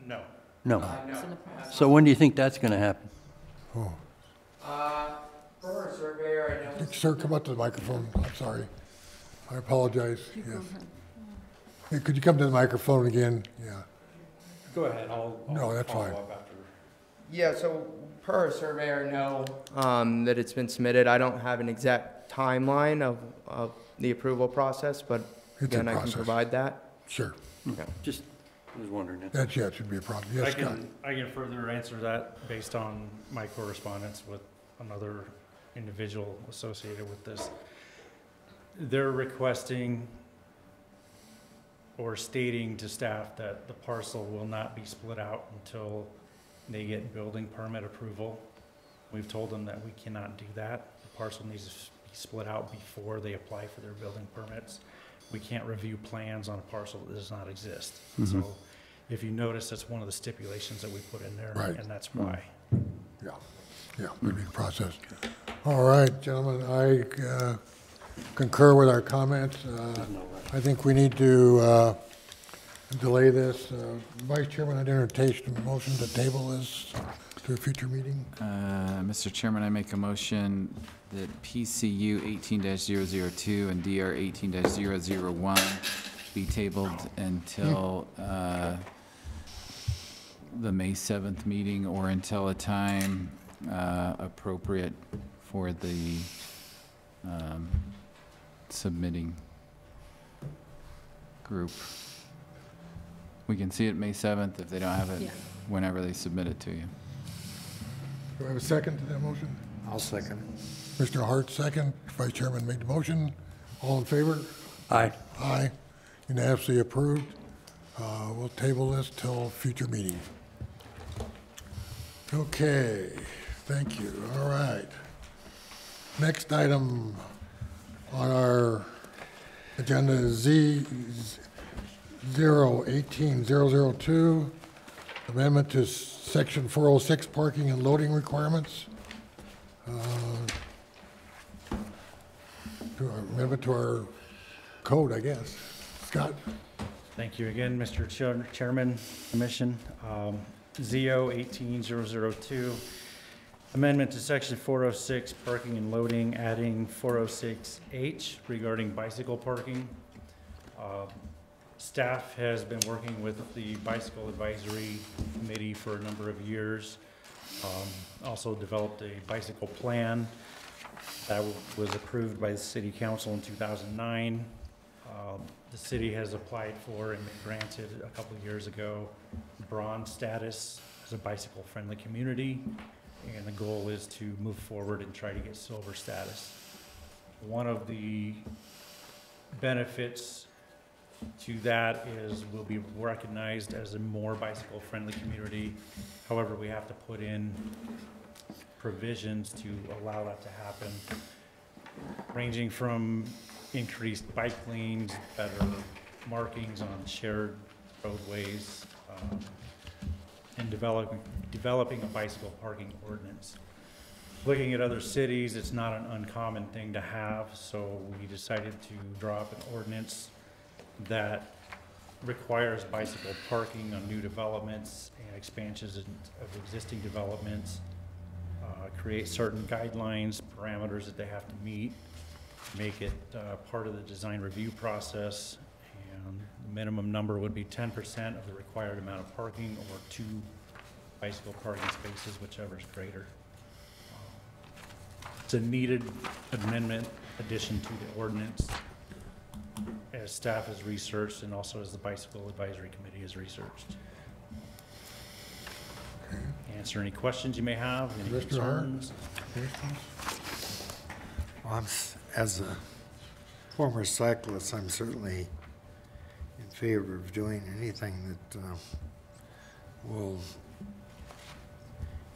No. No. It's in the process. So when do you think that's going to happen? Oh, For our surveyor, I know. sir, come up to the microphone, I'm sorry. I apologize, You go yes. ahead. Hey, could you come to the microphone again? Yeah, Go ahead, I'll No, that's follow fine. up after. Yeah, so per our surveyor, I know that it's been submitted. I don't have an exact timeline of the approval process, but It's a again, I can process. provide that. sure. Just was wondering. That's That, yeah, it should be a problem. Yes, Scott? I can further answer that based on my correspondence with another individual associated with this. They're requesting or stating to staff that the parcel will not be split out until they get building permit approval. We've told them that we cannot do that. The parcel needs to be split out before they apply for their building permits. We can't review plans on a parcel that does not exist. So if you notice, that's one of the stipulations that we put in there, Right. and that's why. Yeah, would be the process. All right, gentlemen, I concur with our comments. I think we need to delay this. Vice Chairman, I'd entertain a motion to table this to a future meeting. Mr. Chairman, I make a motion that PCU 18-002 and DR 18-001 be tabled until the May 7th meeting or until a time appropriate for the submitting group. We can see it May 7th. If they don't have it, Yeah. whenever they submit it to you. Do I have a second to that motion? I'll second it. Mr. Hart, second. Vice Chairman made the motion. All in favor? Aye. Aye. Unanimously approved. We'll table this till future meeting. Okay, thank you. All right. Next item on our agenda is Z018-002, amendment to section 406 parking and loading requirements. Amendment to our code, I guess. Scott? Thank you again, Mr. Chairman, Commission. ZO 18002, amendment to section 406, parking and loading, adding 406H regarding bicycle parking. Staff has been working with the Bicycle Advisory Committee for a number of years. Also developed a bicycle plan that was approved by the City Council in 2009. The city has applied for and been granted a couple of years ago bronze status as a bicycle-friendly community, and the goal is to move forward and try to get silver status. One of the benefits to that is we'll be recognized as a more bicycle-friendly community. However, we have to put in provisions to allow that to happen, ranging from increased bike lanes, better markings on shared roadways, and developing a bicycle parking ordinance. Looking at other cities, it's not an uncommon thing to have, so we decided to draw up an ordinance that requires bicycle parking on new developments and expansions of existing developments, create certain guidelines, parameters that they have to meet, make it part of the design review process, and the minimum number would be 10% of the required amount of parking or 2 bicycle parking spaces, whichever is greater. It's a needed amendment, addition to the ordinance, as staff has researched and also as the Bicycle Advisory Committee has researched. Answer any questions you may have, any Mr. Hart? concerns. Well, as a former cyclist, I'm certainly in favor of doing anything that will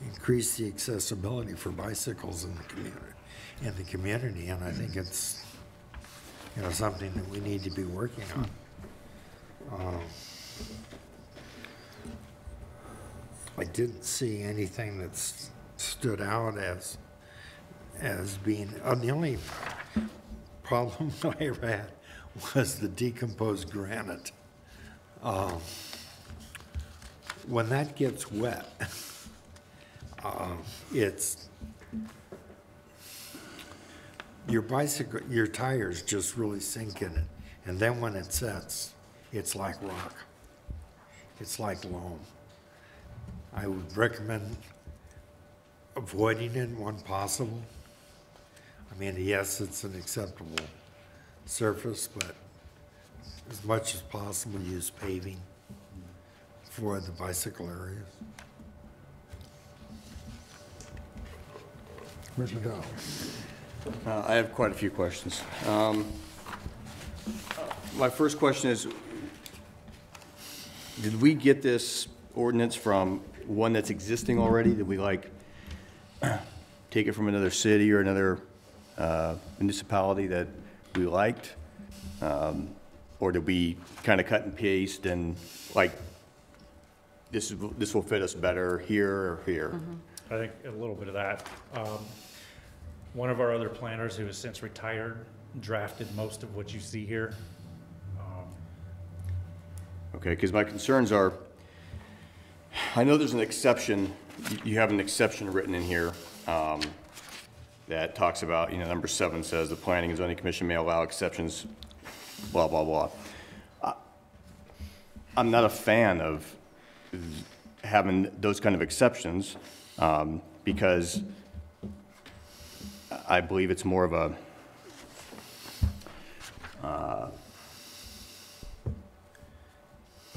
increase the accessibility for bicycles in the community, and I think it's something that we need to be working on. I didn't see anything that stood out as being, the only problem I ever had was the decomposed granite. When that gets wet, your tires just really sink in it. And then when it sets, it's like rock. It's like loam. I would recommend avoiding it when possible. I mean, yes, it's an acceptable surface, but as much as possible, use paving for the bicycle areas. Commissioner Dow. I have quite a few questions. My first question is, did we get this ordinance from one that's existing already? Did we take it from another city or another municipality that we liked? Or did we kind of cut and paste and this will fit us better here or here? I think a little bit of that. One of our other planners who has since retired drafted most of what you see here. Okay, because my concerns are, I know there's an exception, you have an exception written in here that talks about, number 7 says the Planning and Zoning Commission may allow exceptions, blah, blah, blah. I'm not a fan of having those kind of exceptions because I believe it's more of a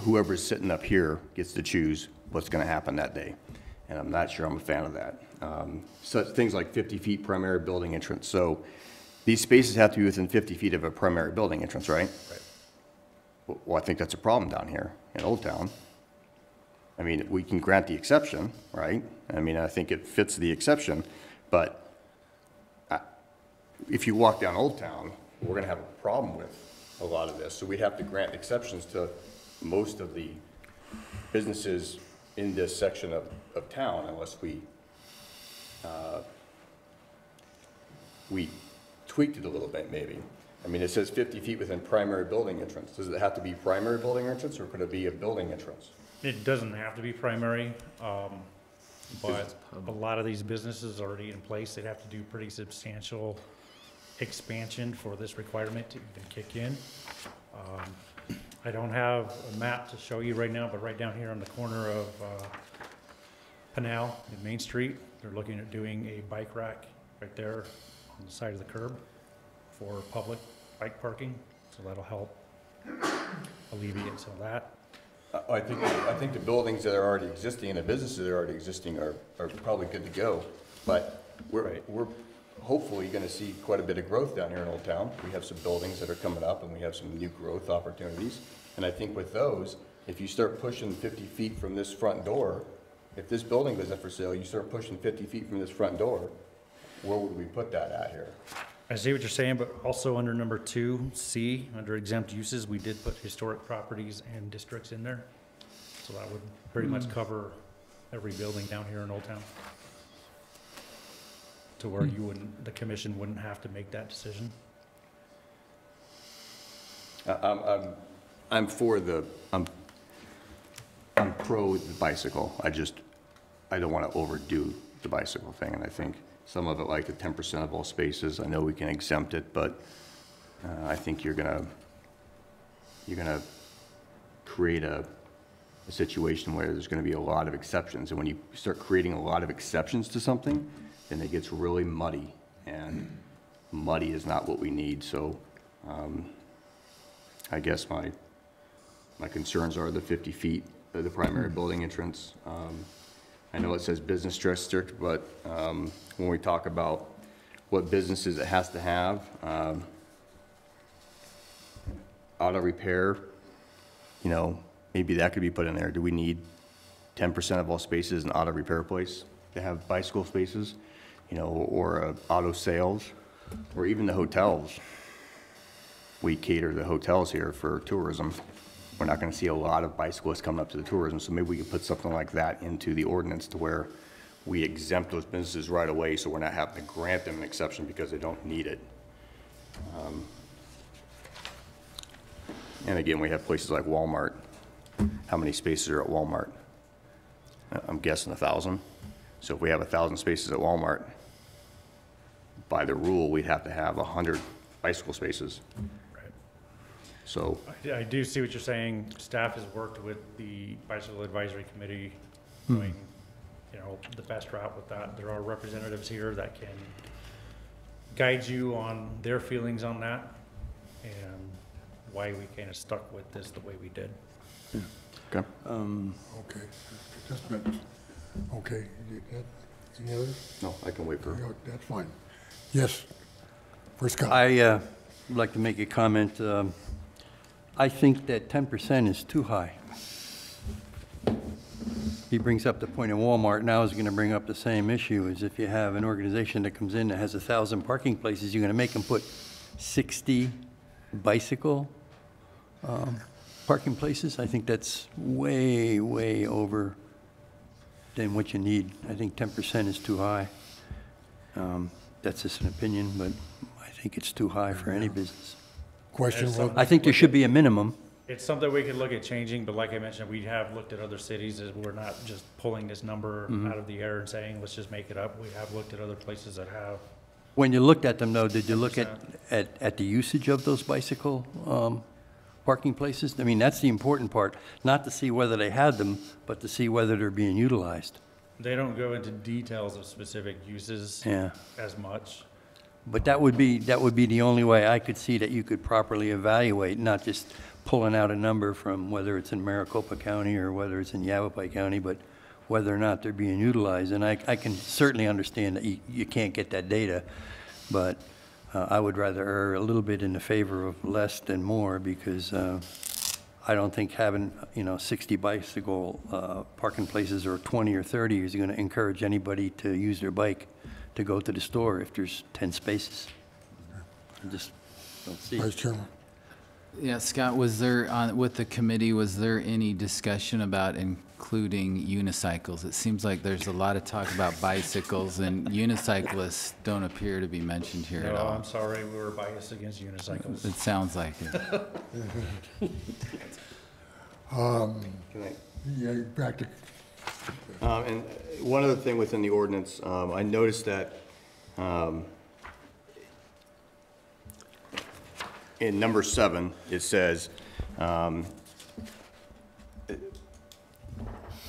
whoever's sitting up here gets to choose what's going to happen that day, and I'm not sure I'm a fan of that. So things like 50 feet primary building entrance. So these spaces have to be within 50 feet of a primary building entrance, right? Right. Well, I think that's a problem down here in Old Town. I mean, we can grant the exception, right? I mean, I think it fits the exception, but if you walk down Old Town, we're going to have a problem with a lot of this. So we'd have to grant exceptions to most of the businesses in this section of town unless we tweaked it a little bit, maybe. I mean, it says 50 feet within primary building entrance. Does it have to be primary building entrance, or could it be a building entrance? It doesn't have to be primary, but a lot of these businesses already in place, they'd have to do pretty substantial expansion for this requirement to even kick in. I don't have a map to show you right now, but right down here on the corner of Pinal and Main Street, they're looking at doing a bike rack right there on the side of the curb for public bike parking, so that'll help alleviate some of that. I think the buildings that are already existing and the businesses that are already existing are probably good to go, but we're hopefully going to see quite a bit of growth down here in Old Town. We have some buildings that are coming up, and we have some new growth opportunities. And I think with those, if you start pushing 50 feet from this front door, if this building goes up for sale, you start pushing 50 feet from this front door, where would we put that at here? I see what you're saying, but also under number 2C, under exempt uses, we did put historic properties and districts in there. So that would pretty much cover every building down here in Old Town, to where you wouldn't, the commission wouldn't have to make that decision. I'm pro the bicycle. I don't want to overdo the bicycle thing, and I think some of it, like the 10% of all spaces, I know we can exempt it, but I think you're gonna create a situation where there's gonna be a lot of exceptions, and when you start creating a lot of exceptions to something, then it gets really muddy, and muddy is not what we need. So I guess my concerns are the 50 feet of the primary building entrance. I know it says business district, but when we talk about what businesses it has to have, auto repair, maybe that could be put in there. Do we need 10% of all spaces in auto repair place to have bicycle spaces, or auto sales, or even the hotels? we cater the hotels here for tourism. We're not gonna see a lot of bicyclists coming up to the tourism, so maybe we could put something like that into the ordinance to where we exempt those businesses right away, so we're not having to grant them an exception because they don't need it. And again, we have places like Walmart. How many spaces are at Walmart? I'm guessing 1,000. So if we have 1,000 spaces at Walmart, by the rule, we'd have to have 100 bicycle spaces. Right. So, I do see what you're saying. Staff has worked with the Bicycle Advisory Committee, doing, you know, the best route with that. There are representatives here that can guide you on their feelings on that and why we kind of stuck with this the way we did. okay. Okay, just a minute. Okay, any others? No, I can wait for. That's fine. Yes, for Scott. I would like to make a comment. I think that 10% is too high. He brings up the point of Walmart. Now is going to bring up the same issue, as if you have an organization that comes in that has 1,000 parking places, you're going to make them put 60 bicycle parking places. I think that's way, way over than what you need. I think 10% is too high. That's just an opinion, but I think it's too high for any business. Question, I think there should be a minimum. It's something we could look at changing, but like I mentioned, we have looked at other cities, as we're not just pulling this number out of the air and saying, let's just make it up. We have looked at other places that have. When you looked at them, though, did you look at the usage of those bicycle parking places? I mean, that's the important part, not to see whether they had them, but to see whether they're being utilized. They don't go into details of specific uses as much. But that would be the only way I could see that you could properly evaluate, not just pulling out a number from whether it's in Maricopa County or whether it's in Yavapai County, but whether or not they're being utilized. And I can certainly understand that you can't get that data, but I would rather err a little bit in the favor of less than more, because I don't think having, 60 bicycle parking places or 20 or 30 is going to encourage anybody to use their bike to go to the store if there's 10 spaces. I just don't see Vice it. Chairman. Yeah, Scott, was there, with the committee, was there any discussion about including unicycles? It seems like there's a lot of talk about bicycles, and unicyclists don't appear to be mentioned here at No, all. I'm sorry, we were biased against unicycles. It sounds like it. Yeah, back to, And one other thing within the ordinance, I noticed that in number 7, it says,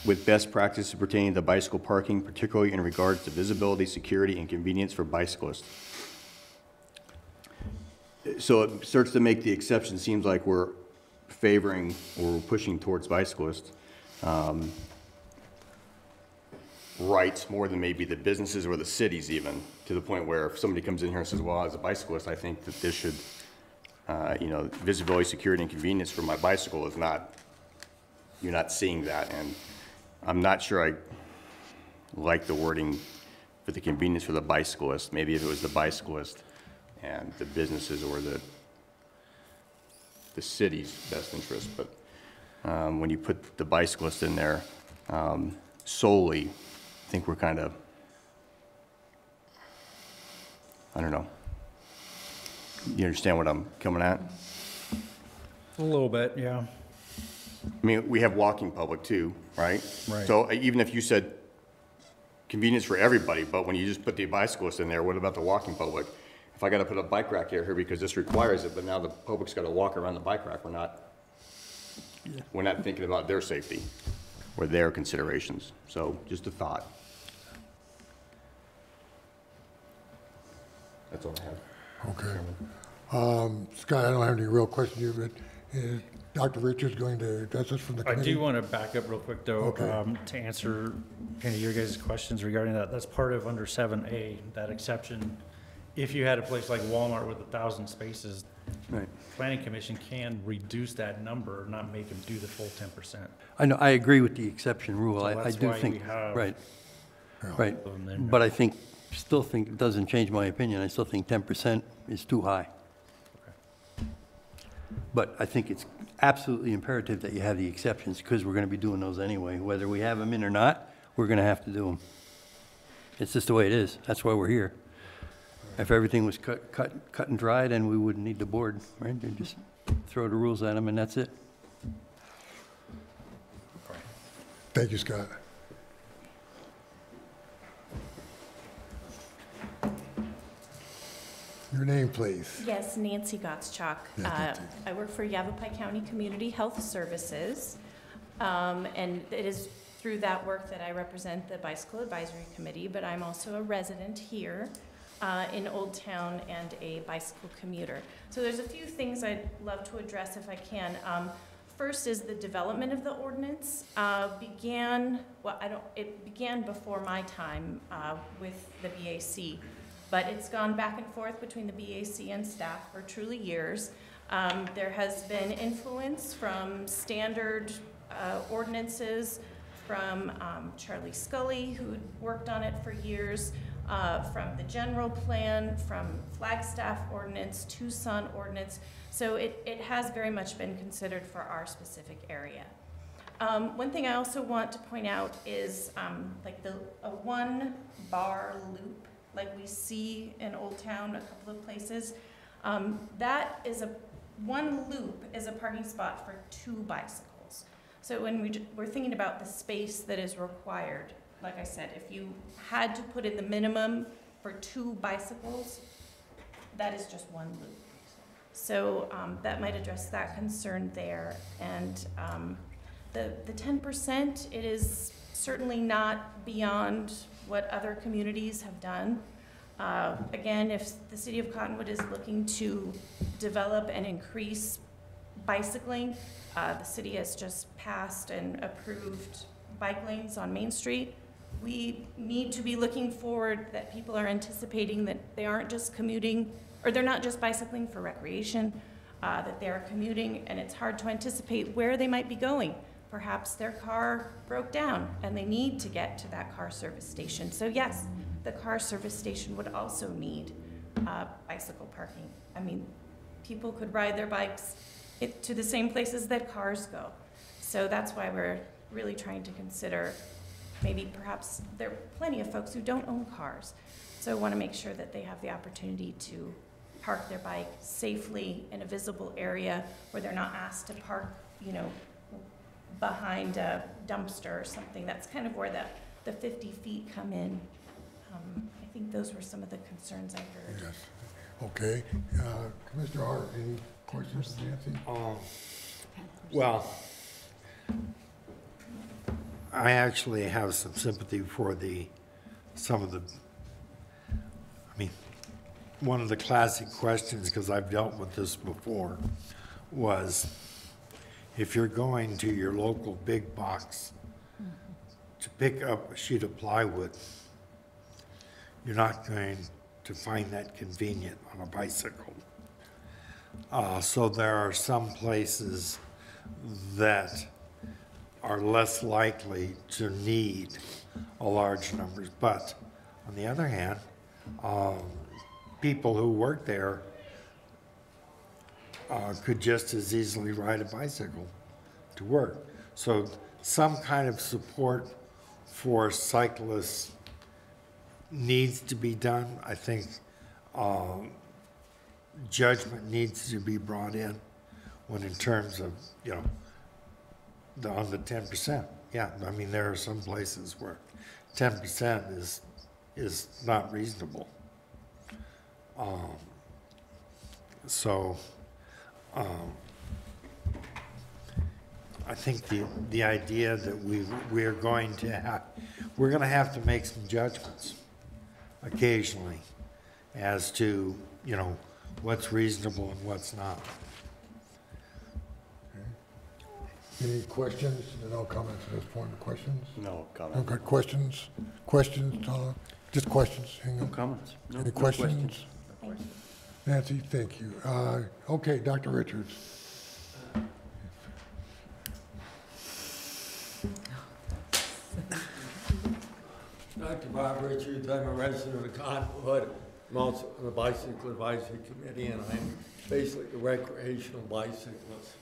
with best practices pertaining to bicycle parking, particularly in regards to visibility, security, and convenience for bicyclists. So it starts to make the exception, seems like we're favoring or we're pushing towards bicyclists. Rights more than maybe the businesses or the cities, even, to the point where if somebody comes in here and says, well, as a bicyclist, I think that this should, visibility, security, and convenience for my bicycle is not, you're not seeing that. And I'm not sure I like the wording for the convenience for the bicyclist. Maybe if it was the bicyclist and the businesses or the city's best interest. But when you put the bicyclist in there solely, I think we're kind of, I don't know. You understand what I'm coming at? A little bit, yeah. I mean, we have walking public too, right? Right. So even if you said convenience for everybody, but when you just put the bicyclist in there, what about the walking public? If I got to put a bike rack here because this requires it, but now the public's got to walk around the bike rack, we're not thinking about their safety or their considerations. So just a thought. That's all I have. okay. Scott, I don't have any real questions here, but is Dr. Richards going to address us from the I committee? do want to back up real quick, though, Okay. to answer kind of your guys' questions regarding that. That's part of under 7A, that exception. If you had a place like Walmart with 1,000 spaces, Right. Planning Commission can reduce that number, not make them do the full 10%. I know, I agree with the exception rule. So I that's do why think, we have right, Yeah. right. them in there. But I still think, it doesn't change my opinion. I still think 10% is too high. But I think it's absolutely imperative that you have the exceptions, because we're going to be doing those anyway. Whether we have them in or not, we're going to have to do them. It's just the way it is. That's why we're here. If everything was cut and dried, then we wouldn't need the board, right? They just throw the rules at them, and that's it. Thank you, Scott. Your name, please. Yes, Nancy Gottschalk. I work for Yavapai County Community Health Services, and it is through that work that I represent the Bicycle Advisory Committee, but I'm also a resident here in Old Town and a bicycle commuter. So there's a few things I'd love to address if I can. First is the development of the ordinance it began before my time with the BAC. But it's gone back and forth between the BAC and staff for truly years. There has been influence from standard ordinances, from Charlie Scully, who worked on it for years, from the general plan, from Flagstaff ordinance, Tucson ordinance. So it has very much been considered for our specific area. One thing I also want to point out is like a one bar loop, like we see in Old Town a couple of places. That is one loop is a parking spot for 2 bicycles. So when we're thinking about the space that is required, like I said, if you had to put in the minimum for 2 bicycles, that is just one loop. So that might address that concern there. And the 10%, it is certainly not beyond what other communities have done. Again, if the city of Cottonwood is looking to develop and increase bicycling, the city has just passed and approved bike lanes on Main Street. We need to be looking forward that people are anticipating that they aren't just commuting, or they're not just bicycling for recreation, that they are commuting, and it's hard to anticipate where they might be going. Perhaps their car broke down and they need to get to that car service station. So yes, the car service station would also need bicycle parking. I mean, people could ride their bikes to the same places that cars go. So that's why we're really trying to consider maybe perhaps there are plenty of folks who don't own cars. So I want to make sure that they have the opportunity to park their bike safely in a visible area where they're not asked to park, you know, behind a dumpster or something. That's kind of where the 50 feet come in. I think those were some of the concerns I heard. Yes. Okay. Commissioner Hart, any questions for Nancy? Well, I actually have some sympathy for one of the classic questions, because I've dealt with this before, was if you're going to your local big box to pick up a sheet of plywood, you're not going to find that convenient on a bicycle. So there are some places that are less likely to need a large numbers. But on the other hand, people who work there could just as easily ride a bicycle to work. So some kind of support for cyclists needs to be done. I think judgment needs to be brought in when in terms of, you know, on the 10%. Yeah, I mean, there are some places where 10% is not reasonable. I think the idea that we're going to have to make some judgments occasionally as to, you know, what's reasonable and what's not. Okay. Any questions? No comments at this point. Questions? No comments. Okay, questions? Questions, Tom? Just questions? Hang on. No comments. No, Any no questions? Nancy, thank you. Okay, Dr. Richards. Dr. Bob Richards, I'm a resident of Cottonwood. I'm also on the Bicycle Advisory Committee, and I'm basically a recreational bicyclist.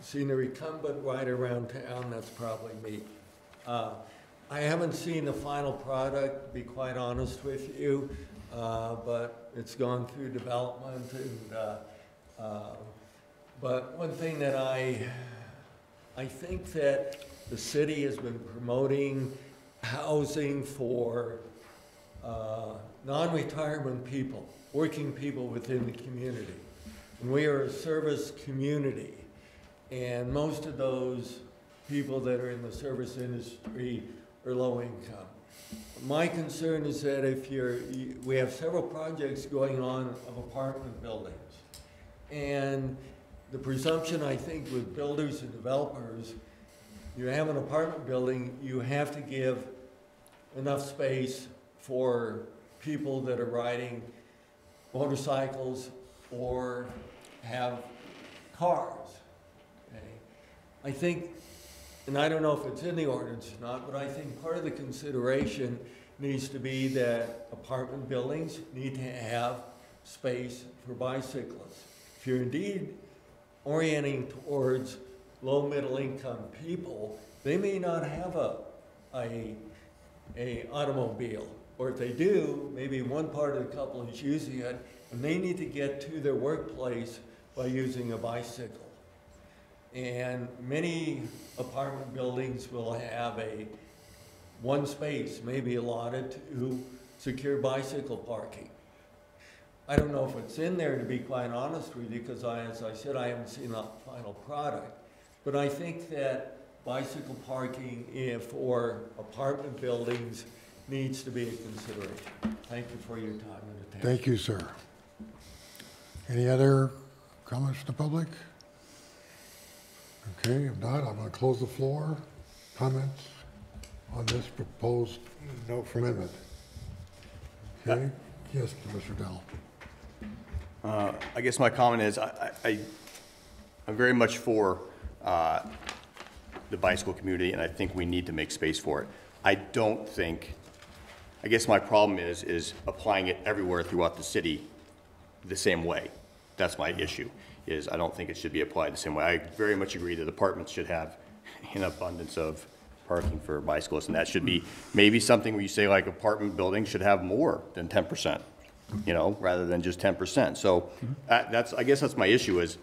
Scenery come but ride around town, that's probably me. I haven't seen the final product, to be quite honest with you, but it's gone through development. But one thing that I think that the city has been promoting housing for non-retirement people, working people within the community. And we are a service community, and most of those people that are in the service industry are low income. My concern is that if we have several projects going on of apartment buildings, and the presumption, I think, with builders and developers, you have an apartment building, you have to give enough space for people that are riding motorcycles or have cars. Okay? I think, and I don't know if it's in the ordinance or not, but I think part of the consideration needs to be that apartment buildings need to have space for bicyclists. If you're indeed orienting towards low middle income people, they may not have a automobile, or if they do, maybe one part of the couple is using it, and they need to get to their workplace by using a bicycle. And many apartment buildings will have one space maybe allotted to secure bicycle parking. I don't know if it's in there, to be quite honest with you, because as I said, I haven't seen the final product. But I think that bicycle parking for apartment buildings needs to be a consideration. Thank you for your time and attention. Thank you, sir. Any other comments from the public? Okay, if not, I'm going to close the floor. Comments on this proposed amendment? Okay, yes, Mr. Dell. I guess my comment is I'm very much for the bicycle community, and I think we need to make space for it. I guess my problem is applying it everywhere throughout the city the same way. That's my issue, is I don't think it should be applied the same way. I very much agree that apartments should have an abundance of parking for bicyclists, and that should be maybe something where you say like apartment buildings should have more than 10%, you know, rather than just 10%. So I guess that's my issue is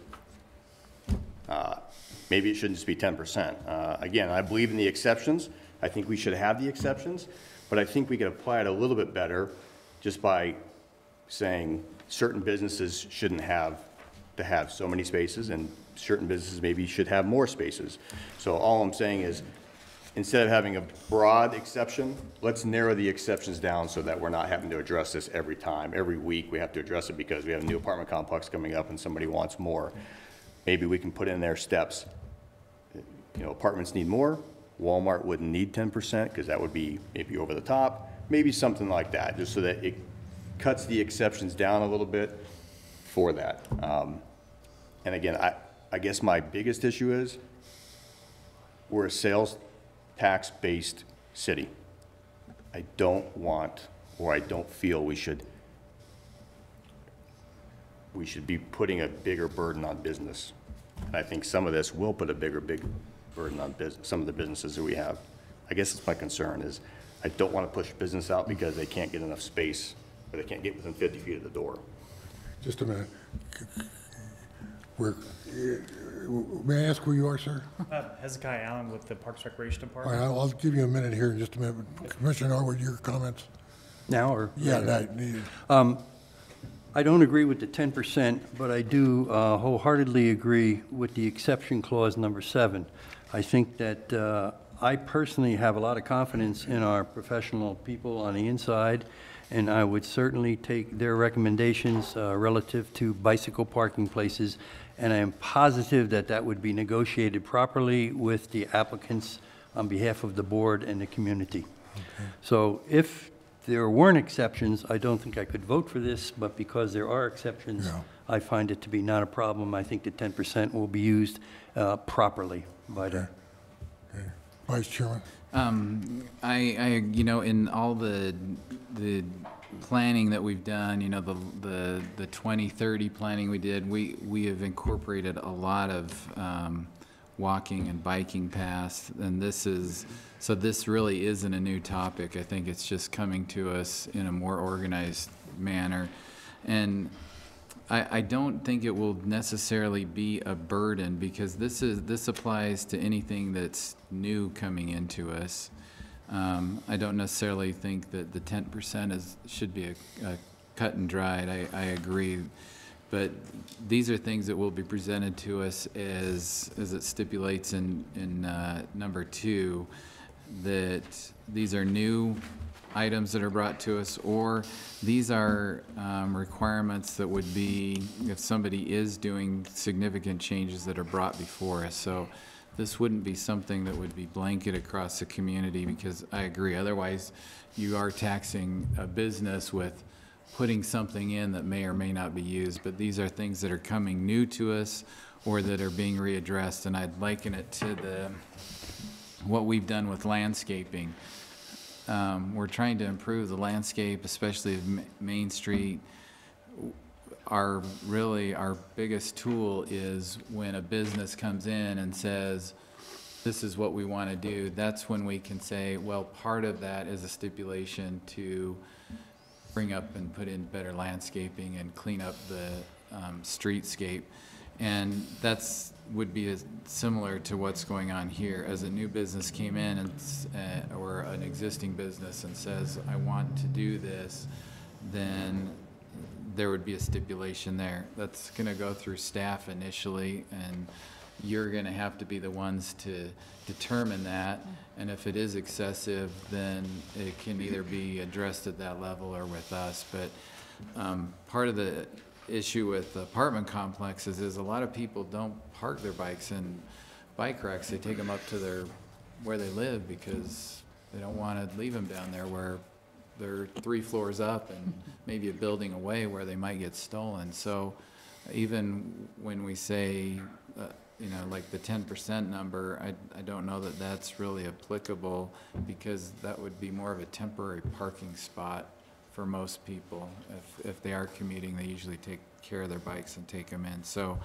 maybe it shouldn't just be 10%. Again, I believe in the exceptions. I think we should have the exceptions, but I think we could apply it a little bit better just by saying certain businesses shouldn't have to have so many spaces, and certain businesses maybe should have more spaces. So all I'm saying is, instead of having a broad exception, let's narrow the exceptions down so that we're not having to address this every time. Every week we have to address it because we have a new apartment complex coming up and somebody wants more. Maybe we can put in there steps. You know, apartments need more. Walmart wouldn't need 10% because that would be maybe over the top. Maybe something like that, just so that it cuts the exceptions down a little bit for that. And again, I guess my biggest issue is we're a sales tax-based city. I don't want, or I don't feel we should be putting a bigger burden on business. And I think some of this will put a big burden on some of the businesses that we have. I guess that's my concern is I don't want to push business out because they can't get enough space or they can't get within 50 feet of the door. Just a minute. May I ask who you are, sir? Hezekiah Allen with the Parks Recreation All Department. right, I'll give you a minute here in just a minute. Commissioner Norwood, your comments? Now, or? Yeah, that needed. I don't agree with the 10%, but I do wholeheartedly agree with the exception clause number 7. I think that I personally have a lot of confidence in our professional people on the inside, and I would certainly take their recommendations relative to bicycle parking places, and I am positive that that would be negotiated properly with the applicants on behalf of the board and the community. Okay. So if there weren't exceptions, I don't think I could vote for this, but because there are exceptions, no. I find it to be not a problem. I think the 10% will be used properly by the Vice Chairman. You know, in all the planning that we've done, you know, the 2030 planning we did, we have incorporated a lot of walking and biking paths, and this really isn't a new topic. I think it's just coming to us in a more organized manner, and I don't think it will necessarily be a burden, because this applies to anything that's new coming into us. I don't necessarily think that the 10% should be a cut and dried. I agree, but these are things that will be presented to us as it stipulates in number 2, that these are new items that are brought to us, or these are requirements that would be if somebody is doing significant changes that are brought before us. So this wouldn't be something that would be blanket across the community, because I agree, otherwise you are taxing a business with putting something in that may or may not be used. But these are things that are coming new to us or that are being readdressed, and I'd liken it to what we've done with landscaping. We're trying to improve the landscape, especially of Main Street. Our biggest tool is when a business comes in and says, this is what we want to do. That's when we can say, well, part of that is a stipulation to bring up and put in better landscaping and clean up the streetscape. And that's would be similar to what's going on here. As a new business came in and or an existing business and says, I want to do this, then there would be a stipulation there. That's going to go through staff initially, and you're going to have to be the ones to determine that. And if it is excessive, then it can either be addressed at that level or with us. But part of the issue with apartment complexes is a lot of people don't park their bikes in bike racks. They take them up to where they live, because they don't want to leave them down there where they're 3 floors up and maybe a building away where they might get stolen. So even when we say, you know, like the 10% number, I don't know that that's really applicable, because that would be more of a temporary parking spot for most people. If they are commuting, they usually take care of their bikes and take them in. So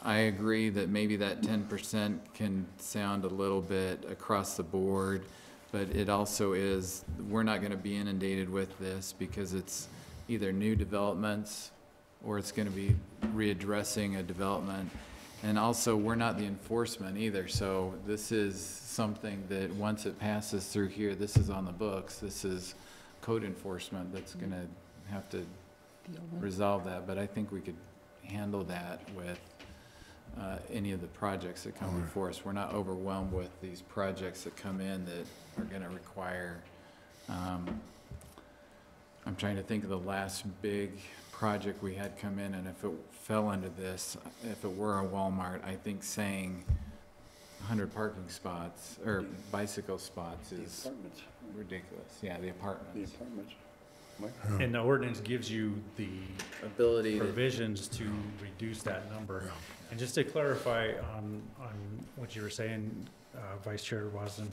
I agree that maybe that 10% can sound a little bit across the board, but it also is, we're not going to be inundated with this, because it's either new developments or it's going to be readdressing a development. And also, we're not the enforcement either. So this is something that once it passes through here, this is on the books. This is code enforcement that's going to have to resolve that. But I think we could handle that with any of the projects that come before us. We're not overwhelmed with these projects that come in that are going to require, I'm trying to think of the last big project we had come in, and if it fell under this, if it were a Walmart, I think saying 100 parking spots or bicycle spots is ridiculous. Yeah, the apartments. And the ordinance gives you the ability, provisions to reduce that number. And just to clarify on what you were saying, Vice Chair Wasden,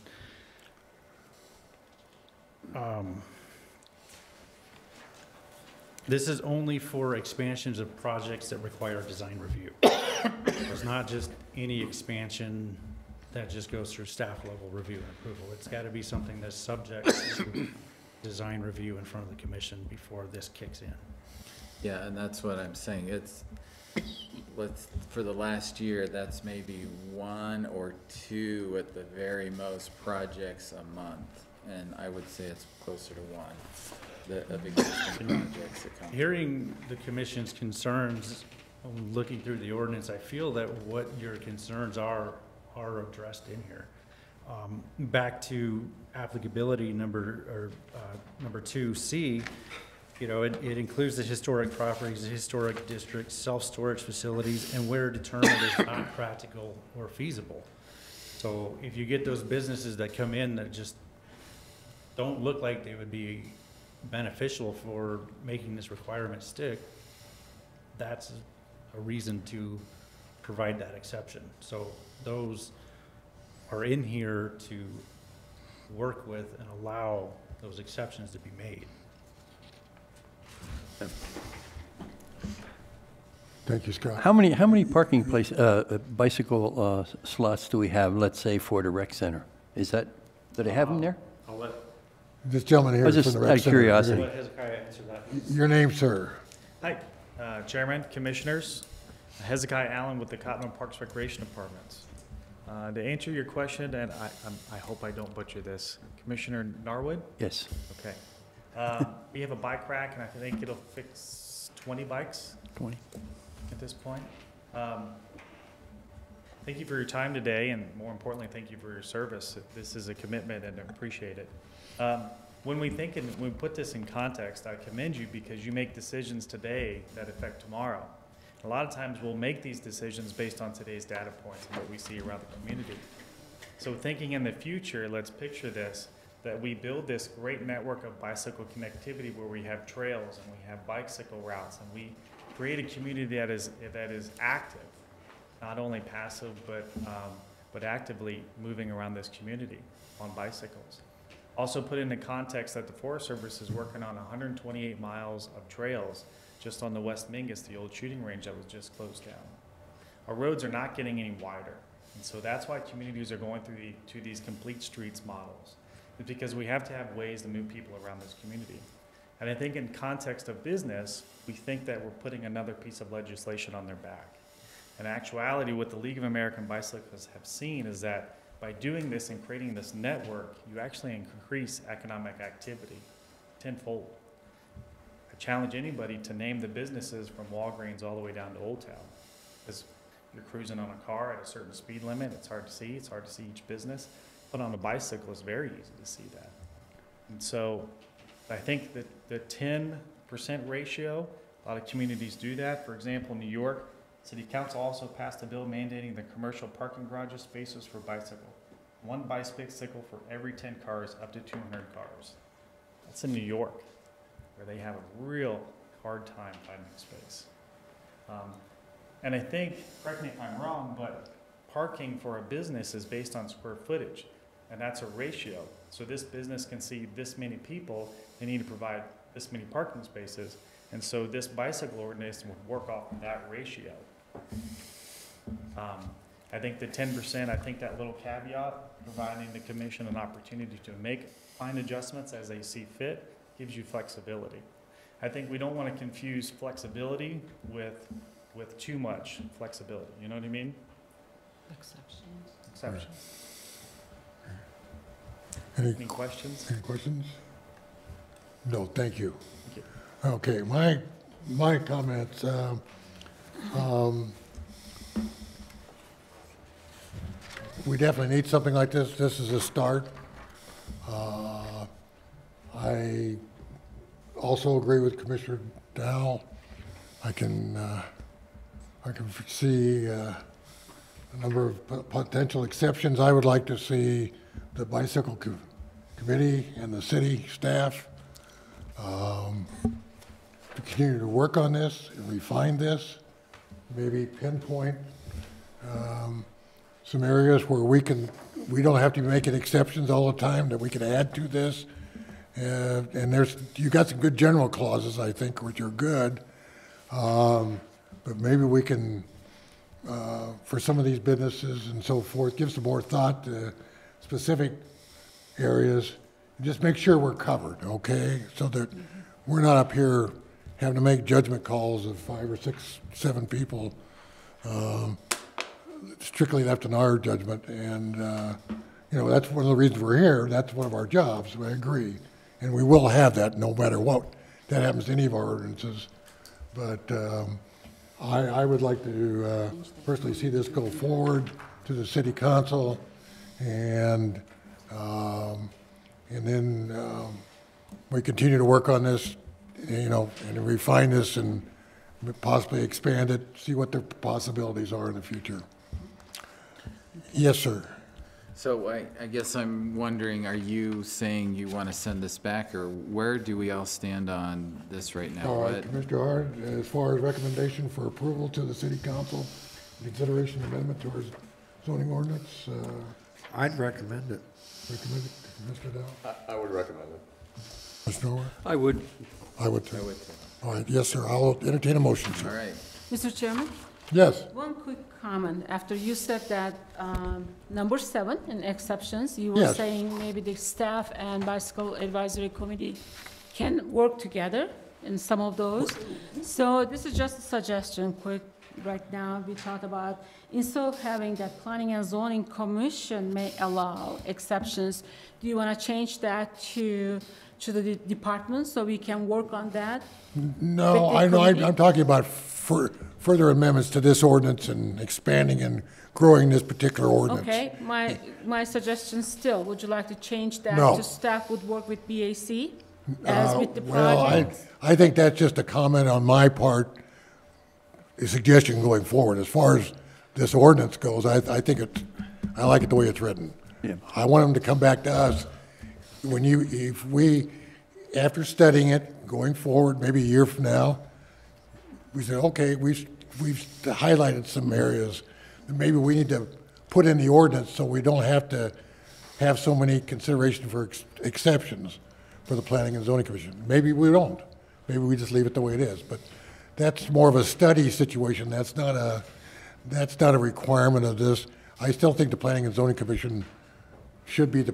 this is only for expansions of projects that require design review. It's not just any expansion that just goes through staff level review and approval. It's got to be something that's subject to design review in front of the commission before this kicks in. Yeah, and that's what I'm saying. For the last year, that's maybe 1 or 2 at the very most projects a month, and I would say it's closer to 1 of existing projects that come. Hearing the commission's concerns, looking through the ordinance, I feel that what your concerns are addressed in here. Back to applicability number 2C, you know, it includes the historic properties, the historic districts, self-storage facilities, and where determined is not practical or feasible. So if you get those businesses that come in that just don't look like they would be beneficial for making this requirement stick, that's a reason to provide that exception. So those are in here to work with and allow those exceptions to be made. Thank you, Scott. How many parking place, bicycle slots do we have, let's say, for the rec center? Is that, do they have them there? I'll let, This gentleman here I is was from just the out rec of center. curiosity. let Hezekiah answer that. Your name, sir? Hi, Chairman, Commissioners. Hezekiah Allen with the Cottonwood Parks Recreation Department. To answer your question, and I hope I don't butcher this, Commissioner Norwood? Yes. Okay. We have a bike rack, and I think it'll fix 20 bikes 20. at this point. Thank you for your time today, and more importantly, thank you for your service. This is a commitment, and I appreciate it. When we think and when we put this in context, I commend you because you make decisions today that affect tomorrow. A lot of times we'll make these decisions based on today's data points and what we see around the community. So thinking in the future, let's picture this, that we build this great network of bicycle connectivity where we have trails and we have bicycle routes, and we create a community that is active, not only passive, but actively moving around this community on bicycles. Also put into context that the Forest Service is working on 128 miles of trails just on the West Mingus, the old shooting range that was just closed down. Our roads are not getting any wider, and so that's why communities are going through these complete streets models. It's because we have to have ways to move people around this community. And I think in context of business, we think that we're putting another piece of legislation on their back. In actuality, what the League of American Bicyclists have seen is that by doing this and creating this network, you actually increase economic activity tenfold. I challenge anybody to name the businesses from Walgreens all the way down to Old Town. Because you're cruising on a car at a certain speed limit, it's hard to see each business. But on a bicycle, it's very easy to see that. And so I think that the 10% ratio, a lot of communities do that. For example, New York, City Council also passed a bill mandating the commercial parking garages spaces for bicycle. 1 bicycle for every 10 cars, up to 200 cars. That's in New York, where they have a real hard time finding space. And I think, correct me if I'm wrong, but parking for a business is based on square footage, and that's a ratio. So this business can see this many people, they need to provide this many parking spaces, and so this bicycle ordinance would work off of that ratio. I think the 10%, I think that little caveat, providing the commission an opportunity to make fine adjustments as they see fit, gives you flexibility. I think we don't want to confuse flexibility with too much flexibility. You know what I mean? Exceptions. Any questions? Any questions? No, thank you. Thank you. Okay, my comments, we definitely need something like this. This is a start. I also agree with Commissioner Dow. I can see a number of potential exceptions. I would like to see the bicycle committee and the city staff to continue to work on this and refine this, maybe pinpoint some areas where we don't have to be making exceptions all the time, that we can add to this. And you got some good general clauses, I think, which are good. But maybe we can, for some of these businesses and so forth, give some more thought to specific areas. Just make sure we're covered, okay? So that we're not up here having to make judgment calls of 5 or 6, 7 people, strictly left in our judgment. And, that's one of the reasons we're here. That's one of our jobs, I agree. And we will have that no matter what. That happens to any of our ordinances. But I would like to personally see this go forward to the city council, and then we continue to work on this, and refine this and possibly expand it, see what the possibilities are in the future. Yes, sir. So I guess I'm wondering, are you saying you want to send this back, or where do we all stand on this right now? All right, Commissioner Hard, as far as recommendation for approval to the city council, consideration amendment to our zoning ordinance, I'd recommend it. Recommend it, Mr. Dow? I would recommend it. Mr. Norwood? I would. I would too. I would too. All right, yes, sir. I'll entertain a motion, sir. All right. Mr. Chairman? Yes. One quick comment. After you said that number 7 in exceptions, you were Yes. saying maybe the staff and bicycle advisory committee can work together in some of those. So this is just a suggestion, quick. Right now, we talked about, instead of having that planning and zoning commission may allow exceptions, do you want to change that to the department so we can work on that? No, I know, I'm talking about further amendments to this ordinance and expanding and growing this particular ordinance. Okay, my suggestion still, would you like to change that No. to staff would work with BAC as with the Well, project? I think that's just a comment on my part, a suggestion going forward. As far as this ordinance goes, I think I like it the way it's written. Yeah. I want them to come back to us if we, after studying it, going forward, maybe a year from now, we say, okay, we've highlighted some areas that maybe we need to put in the ordinance so we don't have to have so many considerations for exceptions for the Planning and Zoning Commission. Maybe we don't. Maybe we just leave it the way it is. But that's more of a study situation. That's not a requirement of this. I still think the Planning and Zoning Commission should be the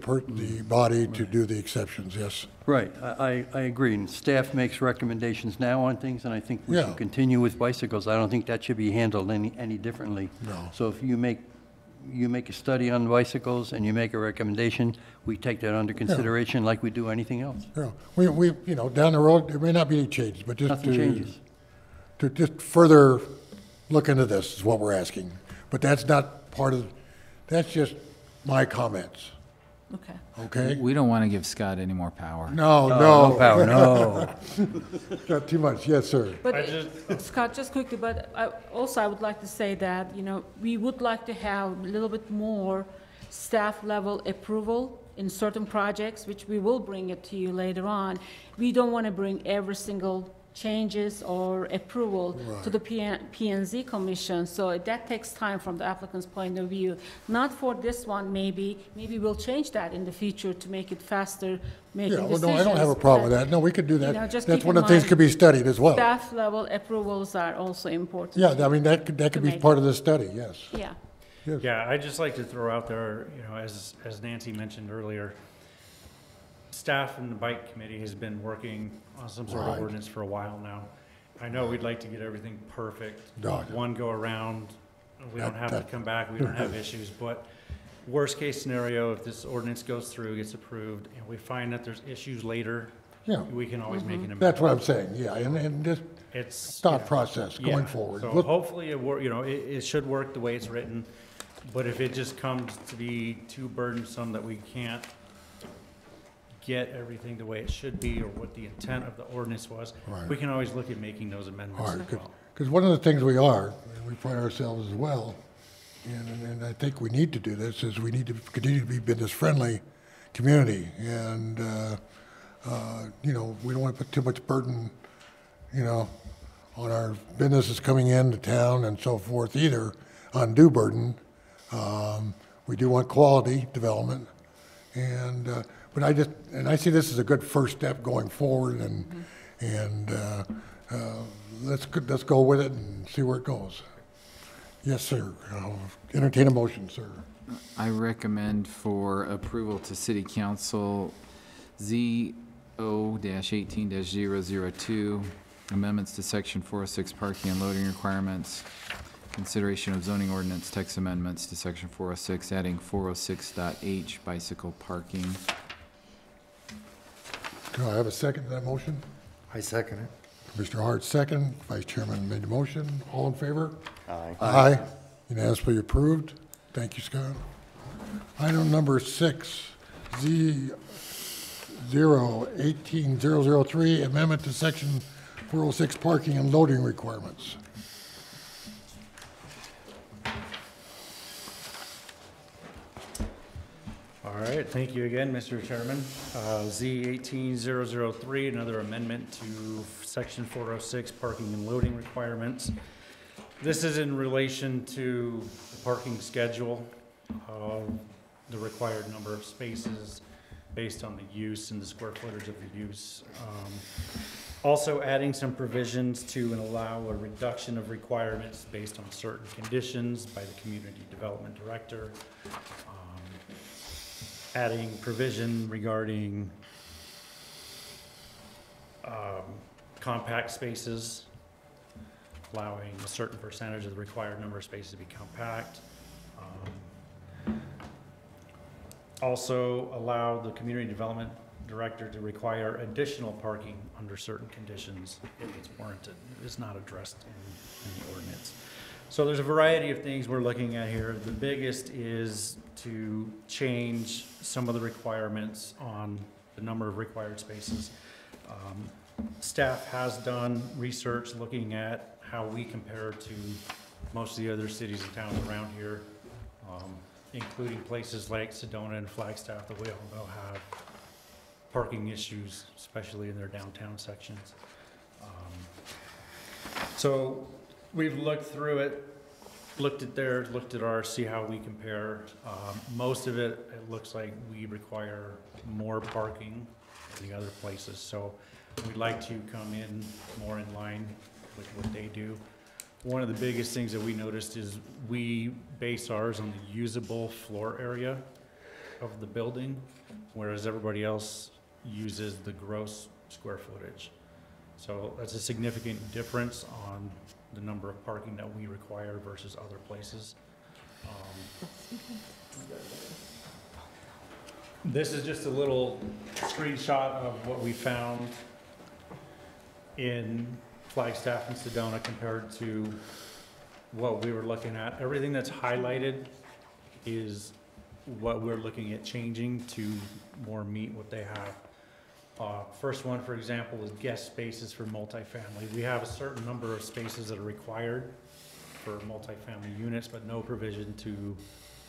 body to do the exceptions, yes. Right, I agree, and staff makes recommendations now on things, and I think we Yeah. should continue with bicycles. I don't think that should be handled any differently. No. So if you make a study on bicycles and you make a recommendation, we take that under consideration like we do anything else. Yeah. We down the road, there may not be any changes, but just Nothing changes. to just further look into this is what we're asking. But that's not that's just my comments, Okay. okay? We don't want to give Scott any more power. No. No power, no. Not too much, yes, sir. But Scott, just quickly, but I would like to say that, we would like to have a little bit more staff level approval in certain projects, which we will bring it to you later on. We don't want to bring every single changes or approval to the P&Z Commission, so that takes time from the applicant's point of view. Not for this one, maybe we'll change that in the future to make it faster, making decisions. No, I don't have a problem with but, that. No, we could do that. just That's keep one in of the things mind, could be studied as well. Staff level approvals are also important. Yeah, I mean, that could be make part of the study, yes. Yeah. Yes. Yeah, I'd just like to throw out there, as Nancy mentioned earlier, staff and the bike committee has been working on some sort of ordinance for a while now. I know we'd like to get everything perfect, one go around, we don't have to come back, we don't have issues, but worst case scenario, if this ordinance goes through, gets approved, and we find that there's issues later, Yeah. we can always make an amendment. That's what I'm saying, yeah, and just It's thought process going forward. So Look- hopefully it should work the way it's written, but if it just comes to be too burdensome that we can't get everything the way it should be or what the intent of the ordinance was, we can always look at making those amendments as well. Because one of the things we are, and we pride ourselves as well, and I think we need to do this, is we need to continue to be business-friendly community. And, we don't want to put too much burden, on our businesses coming into town and so forth either, undue burden. We do want quality development. And, but I see this as a good first step going forward, and let's go with it and see where it goes. Yes, sir. I'll entertain a motion, sir. I recommend for approval to City Council ZO-18-002, amendments to Section 406 parking and loading requirements, consideration of zoning ordinance text amendments to Section 406, adding 406.H bicycle parking. Do I have a second to that motion? I second it. Commissioner Hart, second. Vice Chairman made the motion. All in favor? Aye. Aye. Unanimously approved. Thank you, Scott. Item number 6, Z0-18-003, amendment to Section 406 parking and loading requirements. All right, thank you again, Mr. Chairman. Z18003, another amendment to Section 406 parking and loading requirements. This is in relation to the parking schedule. the required number of spaces based on the use and the square footage of the use. Also adding some provisions to allow a reduction of requirements based on certain conditions by the community development director. Adding provision regarding compact spaces, allowing a certain percentage of the required number of spaces to be compact. Also allow the community development director to require additional parking under certain conditions if it's warranted. It's not addressed in the ordinance. So there's a variety of things we're looking at here. The biggest is to change some of the requirements on the number of required spaces. Staff has done research looking at how we compare to most of the other cities and towns around here, including places like Sedona and Flagstaff that we all know have parking issues, especially in their downtown sections. So we've looked through it, looked at theirs, looked at ours, see how we compare. Most of it looks like we require more parking than the other places. So we'd like to come in more in line with what they do. One of the biggest things that we noticed is we base ours on the usable floor area of the building, whereas everybody else uses the gross square footage. So that's a significant difference on the number of parking that we require versus other places. This is just a little screenshot of what we found in Flagstaff and Sedona compared to what we were looking at. Everything that's highlighted is what we're looking at changing to more meet what they have. First one, for example, is guest spaces for multifamily. We have a certain number of spaces that are required for multifamily units, but no provision to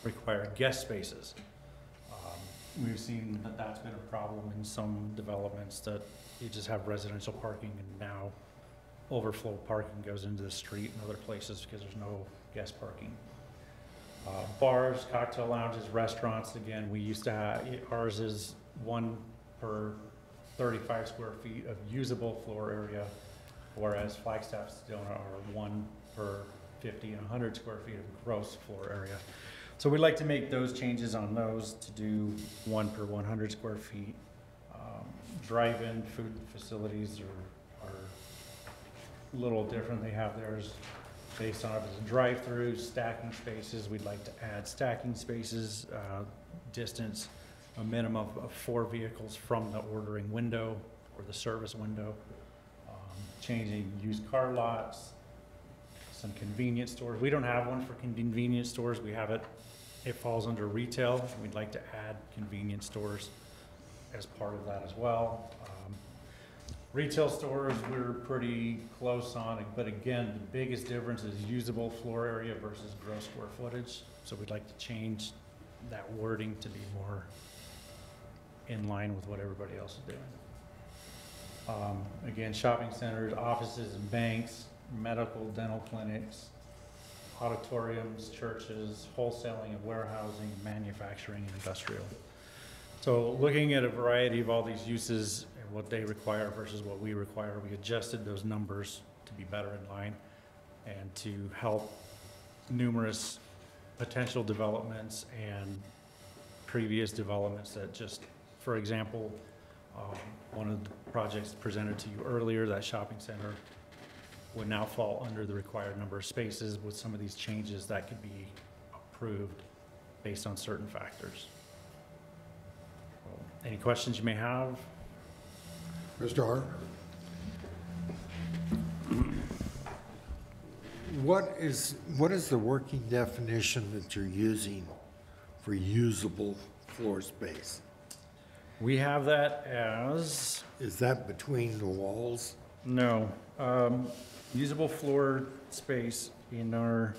require guest spaces. We've seen that that's been a problem in some developments, that you just have residential parking and now overflow parking goes into the street and other places because there's no guest parking. Bars, cocktail lounges, restaurants, again, we used to have, ours is 1 per 35 square feet of usable floor area, whereas Flagstaff and Sedona are 1 per 50 and 100 square feet of gross floor area. So we'd like to make those changes on those to do 1 per 100 square feet. Drive-in food facilities are a little different. They have theirs based on it as a drive-through, stacking spaces. We'd like to add stacking spaces, distance, a minimum of 4 vehicles from the ordering window or the service window. Changing used car lots, some convenience stores. We don't have one for convenience stores. We have it, it falls under retail. We'd like to add convenience stores as part of that as well. Retail stores, we're pretty close on, but again, the biggest difference is usable floor area versus gross square footage. So we'd like to change that wording to be more in line with what everybody else is doing. Again, shopping centers, offices and banks, medical, dental clinics, auditoriums, churches, wholesaling and warehousing, manufacturing and industrial. So looking at a variety of all these uses and what they require versus what we require, we adjusted those numbers to be better in line and to help numerous potential developments and previous developments that just, for example, one of the projects presented to you earlier, that shopping center, would now fall under the required number of spaces. With some of these changes that could be approved based on certain factors. Any questions you may have? Mr. Hart? What is the working definition that you're using for usable floor space? We have that as... Is that between the walls? No. Usable floor space in our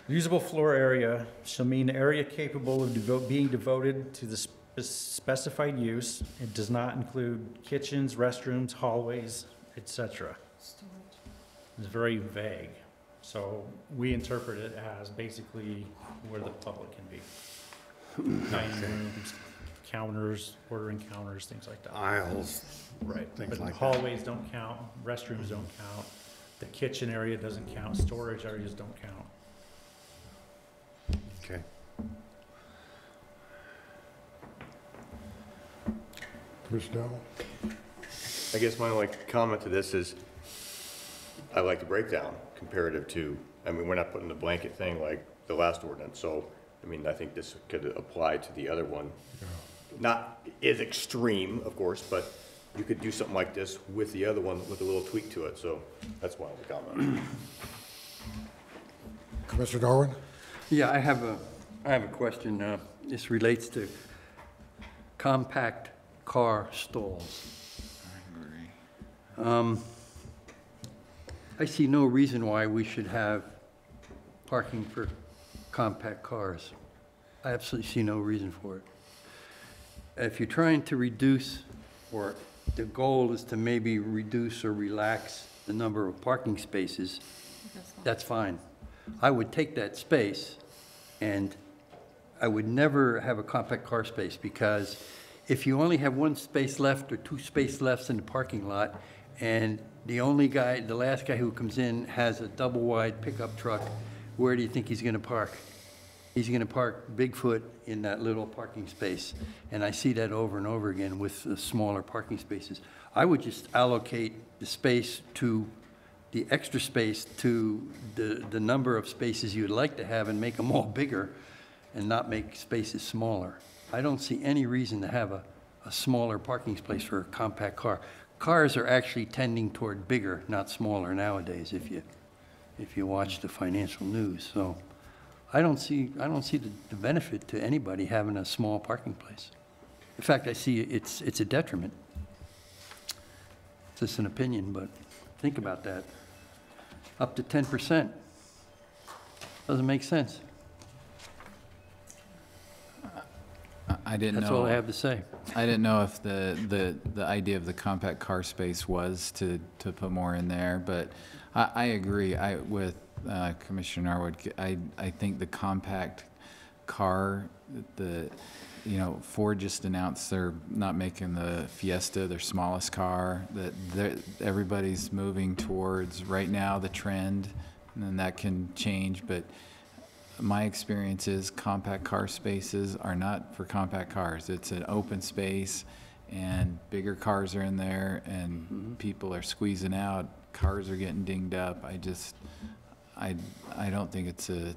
usable floor area shall mean area capable of being devoted to the specified use. It does not include kitchens, restrooms, hallways, etc. It's very vague. So we interpret it as basically where the public can be. dining rooms, counters, ordering counters, things like that. Aisles, Right, things but like that. hallways don't count, restrooms don't count, the kitchen area doesn't count, storage areas don't count. Okay. Chris Dowell? I guess my only comment to this is, I like the breakdown comparative to, I mean, we're not putting the blanket thing like the last ordinance, so, I mean, I think this could apply to the other one. Not as extreme, of course, but you could do something like this with the other one with a little tweak to it, so that's my only comment. Commissioner Darwin? Yeah, I have a question. This relates to compact car stalls. I see no reason why we should have parking for compact cars. I absolutely see no reason for it. If you're trying to reduce, or the goal is to maybe reduce or relax the number of parking spaces, that's fine. I would take that space, and I would never have a compact car space, because if you only have one space left or two space lefts in the parking lot, and the last guy who comes in has a double-wide pickup truck, where do you think he's gonna park? He's gonna park Bigfoot in that little parking space. And I see that over and over again with the smaller parking spaces. I would just allocate the space to, the extra space to the number of spaces you'd like to have and make them all bigger and not make spaces smaller. I don't see any reason to have a smaller parking space for a compact car. Cars are actually tending toward bigger, not smaller nowadays, if you watch the financial news. So I don't see the benefit to anybody having a small parking place. In fact, I see it's a detriment. It's just an opinion, but think about that. Up to 10%. Doesn't make sense. I didn't know. That's all I have to say. I didn't know if the idea of the compact car space was to put more in there, but I agree with Commissioner Norwood. I think the compact car, Ford just announced they're not making the Fiesta their smallest car, that everybody's moving towards right now the trend, and then that can change, but my experience is compact car spaces are not for compact cars. It's an open space, and bigger cars are in there, and people are squeezing out. Cars are getting dinged up. I don't think it's a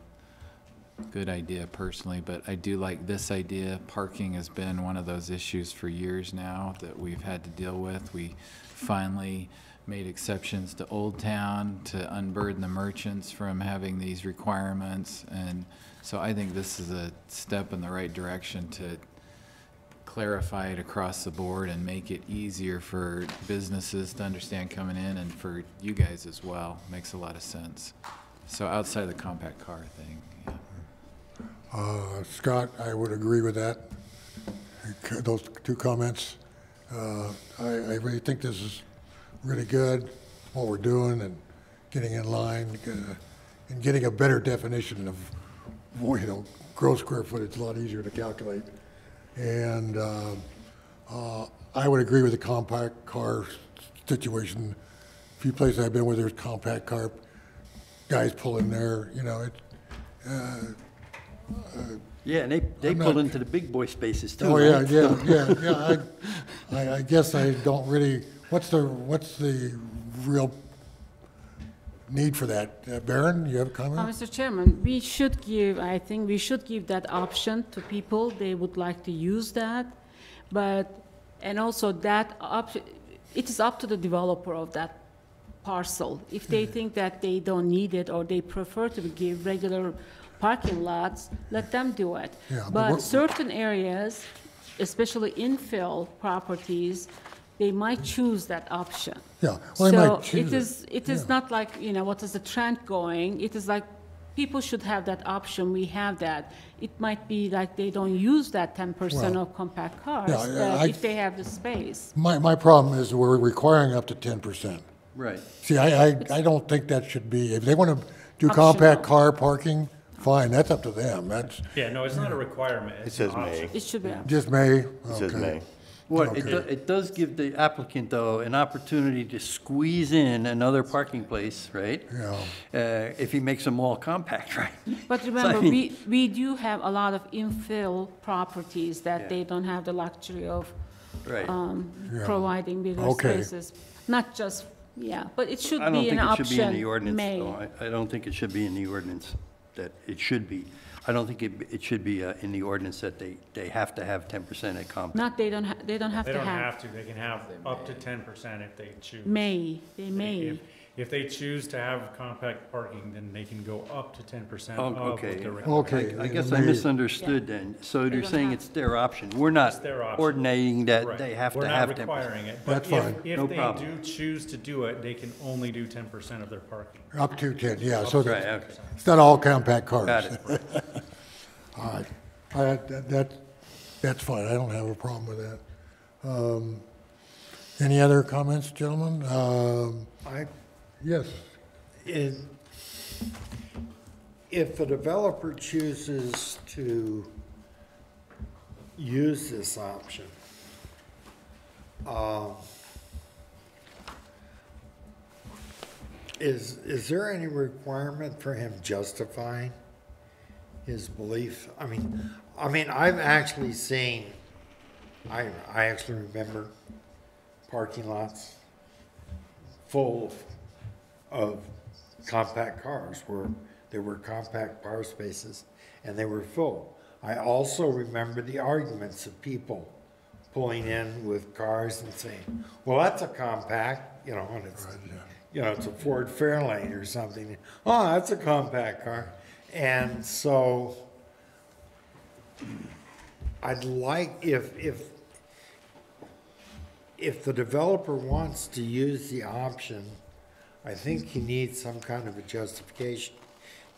good idea personally, but I do like this idea. Parking has been one of those issues for years now that we've had to deal with. We finally made exceptions to Old Town to unburden the merchants from having these requirements, and so I think this is a step in the right direction to clarify it across the board and make it easier for businesses to understand coming in, and for you guys as well. Makes a lot of sense. So outside of the compact car thing, yeah. Scott, I would agree with that, those two comments. I really think this is really good, what we're doing, and getting in line, and getting a better definition of, gross square footage. It's a lot easier to calculate. And I would agree with the compact car situation. A few places I've been where there's compact car guys pulling there, Yeah, and they pull into the big boy spaces too. Oh, right? yeah. I guess I don't really, what's the real need for that? Baron, you have a comment? Mr. Chairman, I think we should give that option to people. They would like to use that, and also that option, it is up to the developer of that parcel. If they think that they don't need it, or they prefer to give regular parking lots, let them do it. Yeah, but certain areas, especially infill properties, they might choose that option. Yeah, well, they might So choose it is not like, what is the trend going? It is like people should have that option. We have that. It might be like they don't use that 10% of compact cars if they have the space. My problem is we're requiring up to 10%. Right. See, I don't think that should be, if they want to do compact car parking fine, that's up to them, that's Yeah, no, it's not a requirement. It It's an says may. option. It should be. just May? It says Okay. may. Well, Okay. it does give the applicant, though, an opportunity to squeeze in another parking place, right? Yeah, If he makes them all compact, right? But I remember, mean- we do have a lot of infill properties that Yeah. they don't have the luxury of Right. Yeah. providing bigger Okay. spaces. Not just, yeah, but it should I don't be an think it should be in option, the ordinance, may. though. I don't think it should be in the ordinance that it should be. I don't think it should be in the ordinance that they have to have 10% at compact. Not, they don't have They to don't have. have to, they can have up to 10% if they choose. They may. If they choose to have compact parking, then they can go up to 10% Oh, of what okay. they're required. Okay. I guess I misunderstood then. So They you're don't saying have- it's their option. We're not It's their option. ordinating that Right. they have to have We're 10%. not requiring it. That's But fine. if No they problem. do choose to do it, they can only do 10% of their parking. up to 10, yeah, so Right, that- okay. it's not all compact cars. Got it. All right, that's fine, I don't have a problem with that. Any other comments, gentlemen? Yes, If the developer chooses to use this option, is there any requirement for him justifying his belief? I mean, I've actually seen, I actually remember parking lots full of compact cars where there were compact car spaces and they were full. I also remember the arguments of people pulling in with cars and saying, well, that's a compact, and it's, it's a Ford Fairlane or something. Oh, that's a compact car. And so I'd like, if the developer wants to use the option, I think he needs some kind of a justification.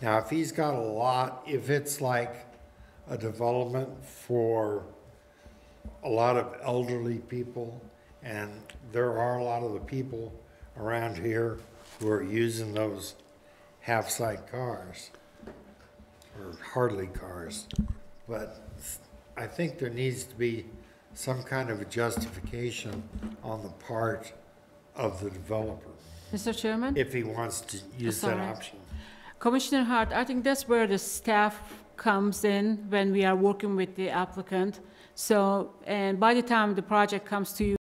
Now, if he's got a lot, if it's like a development for a lot of elderly people, and there are a lot of the people around here who are using those half-side cars, or hardly cars, but I think there needs to be some kind of a justification on the part of the developer, Mr. Chairman? if he wants to use that Sorry. option. Commissioner Hart, I think that's where the staff comes in when we are working with the applicant. So, and by the time the project comes to you,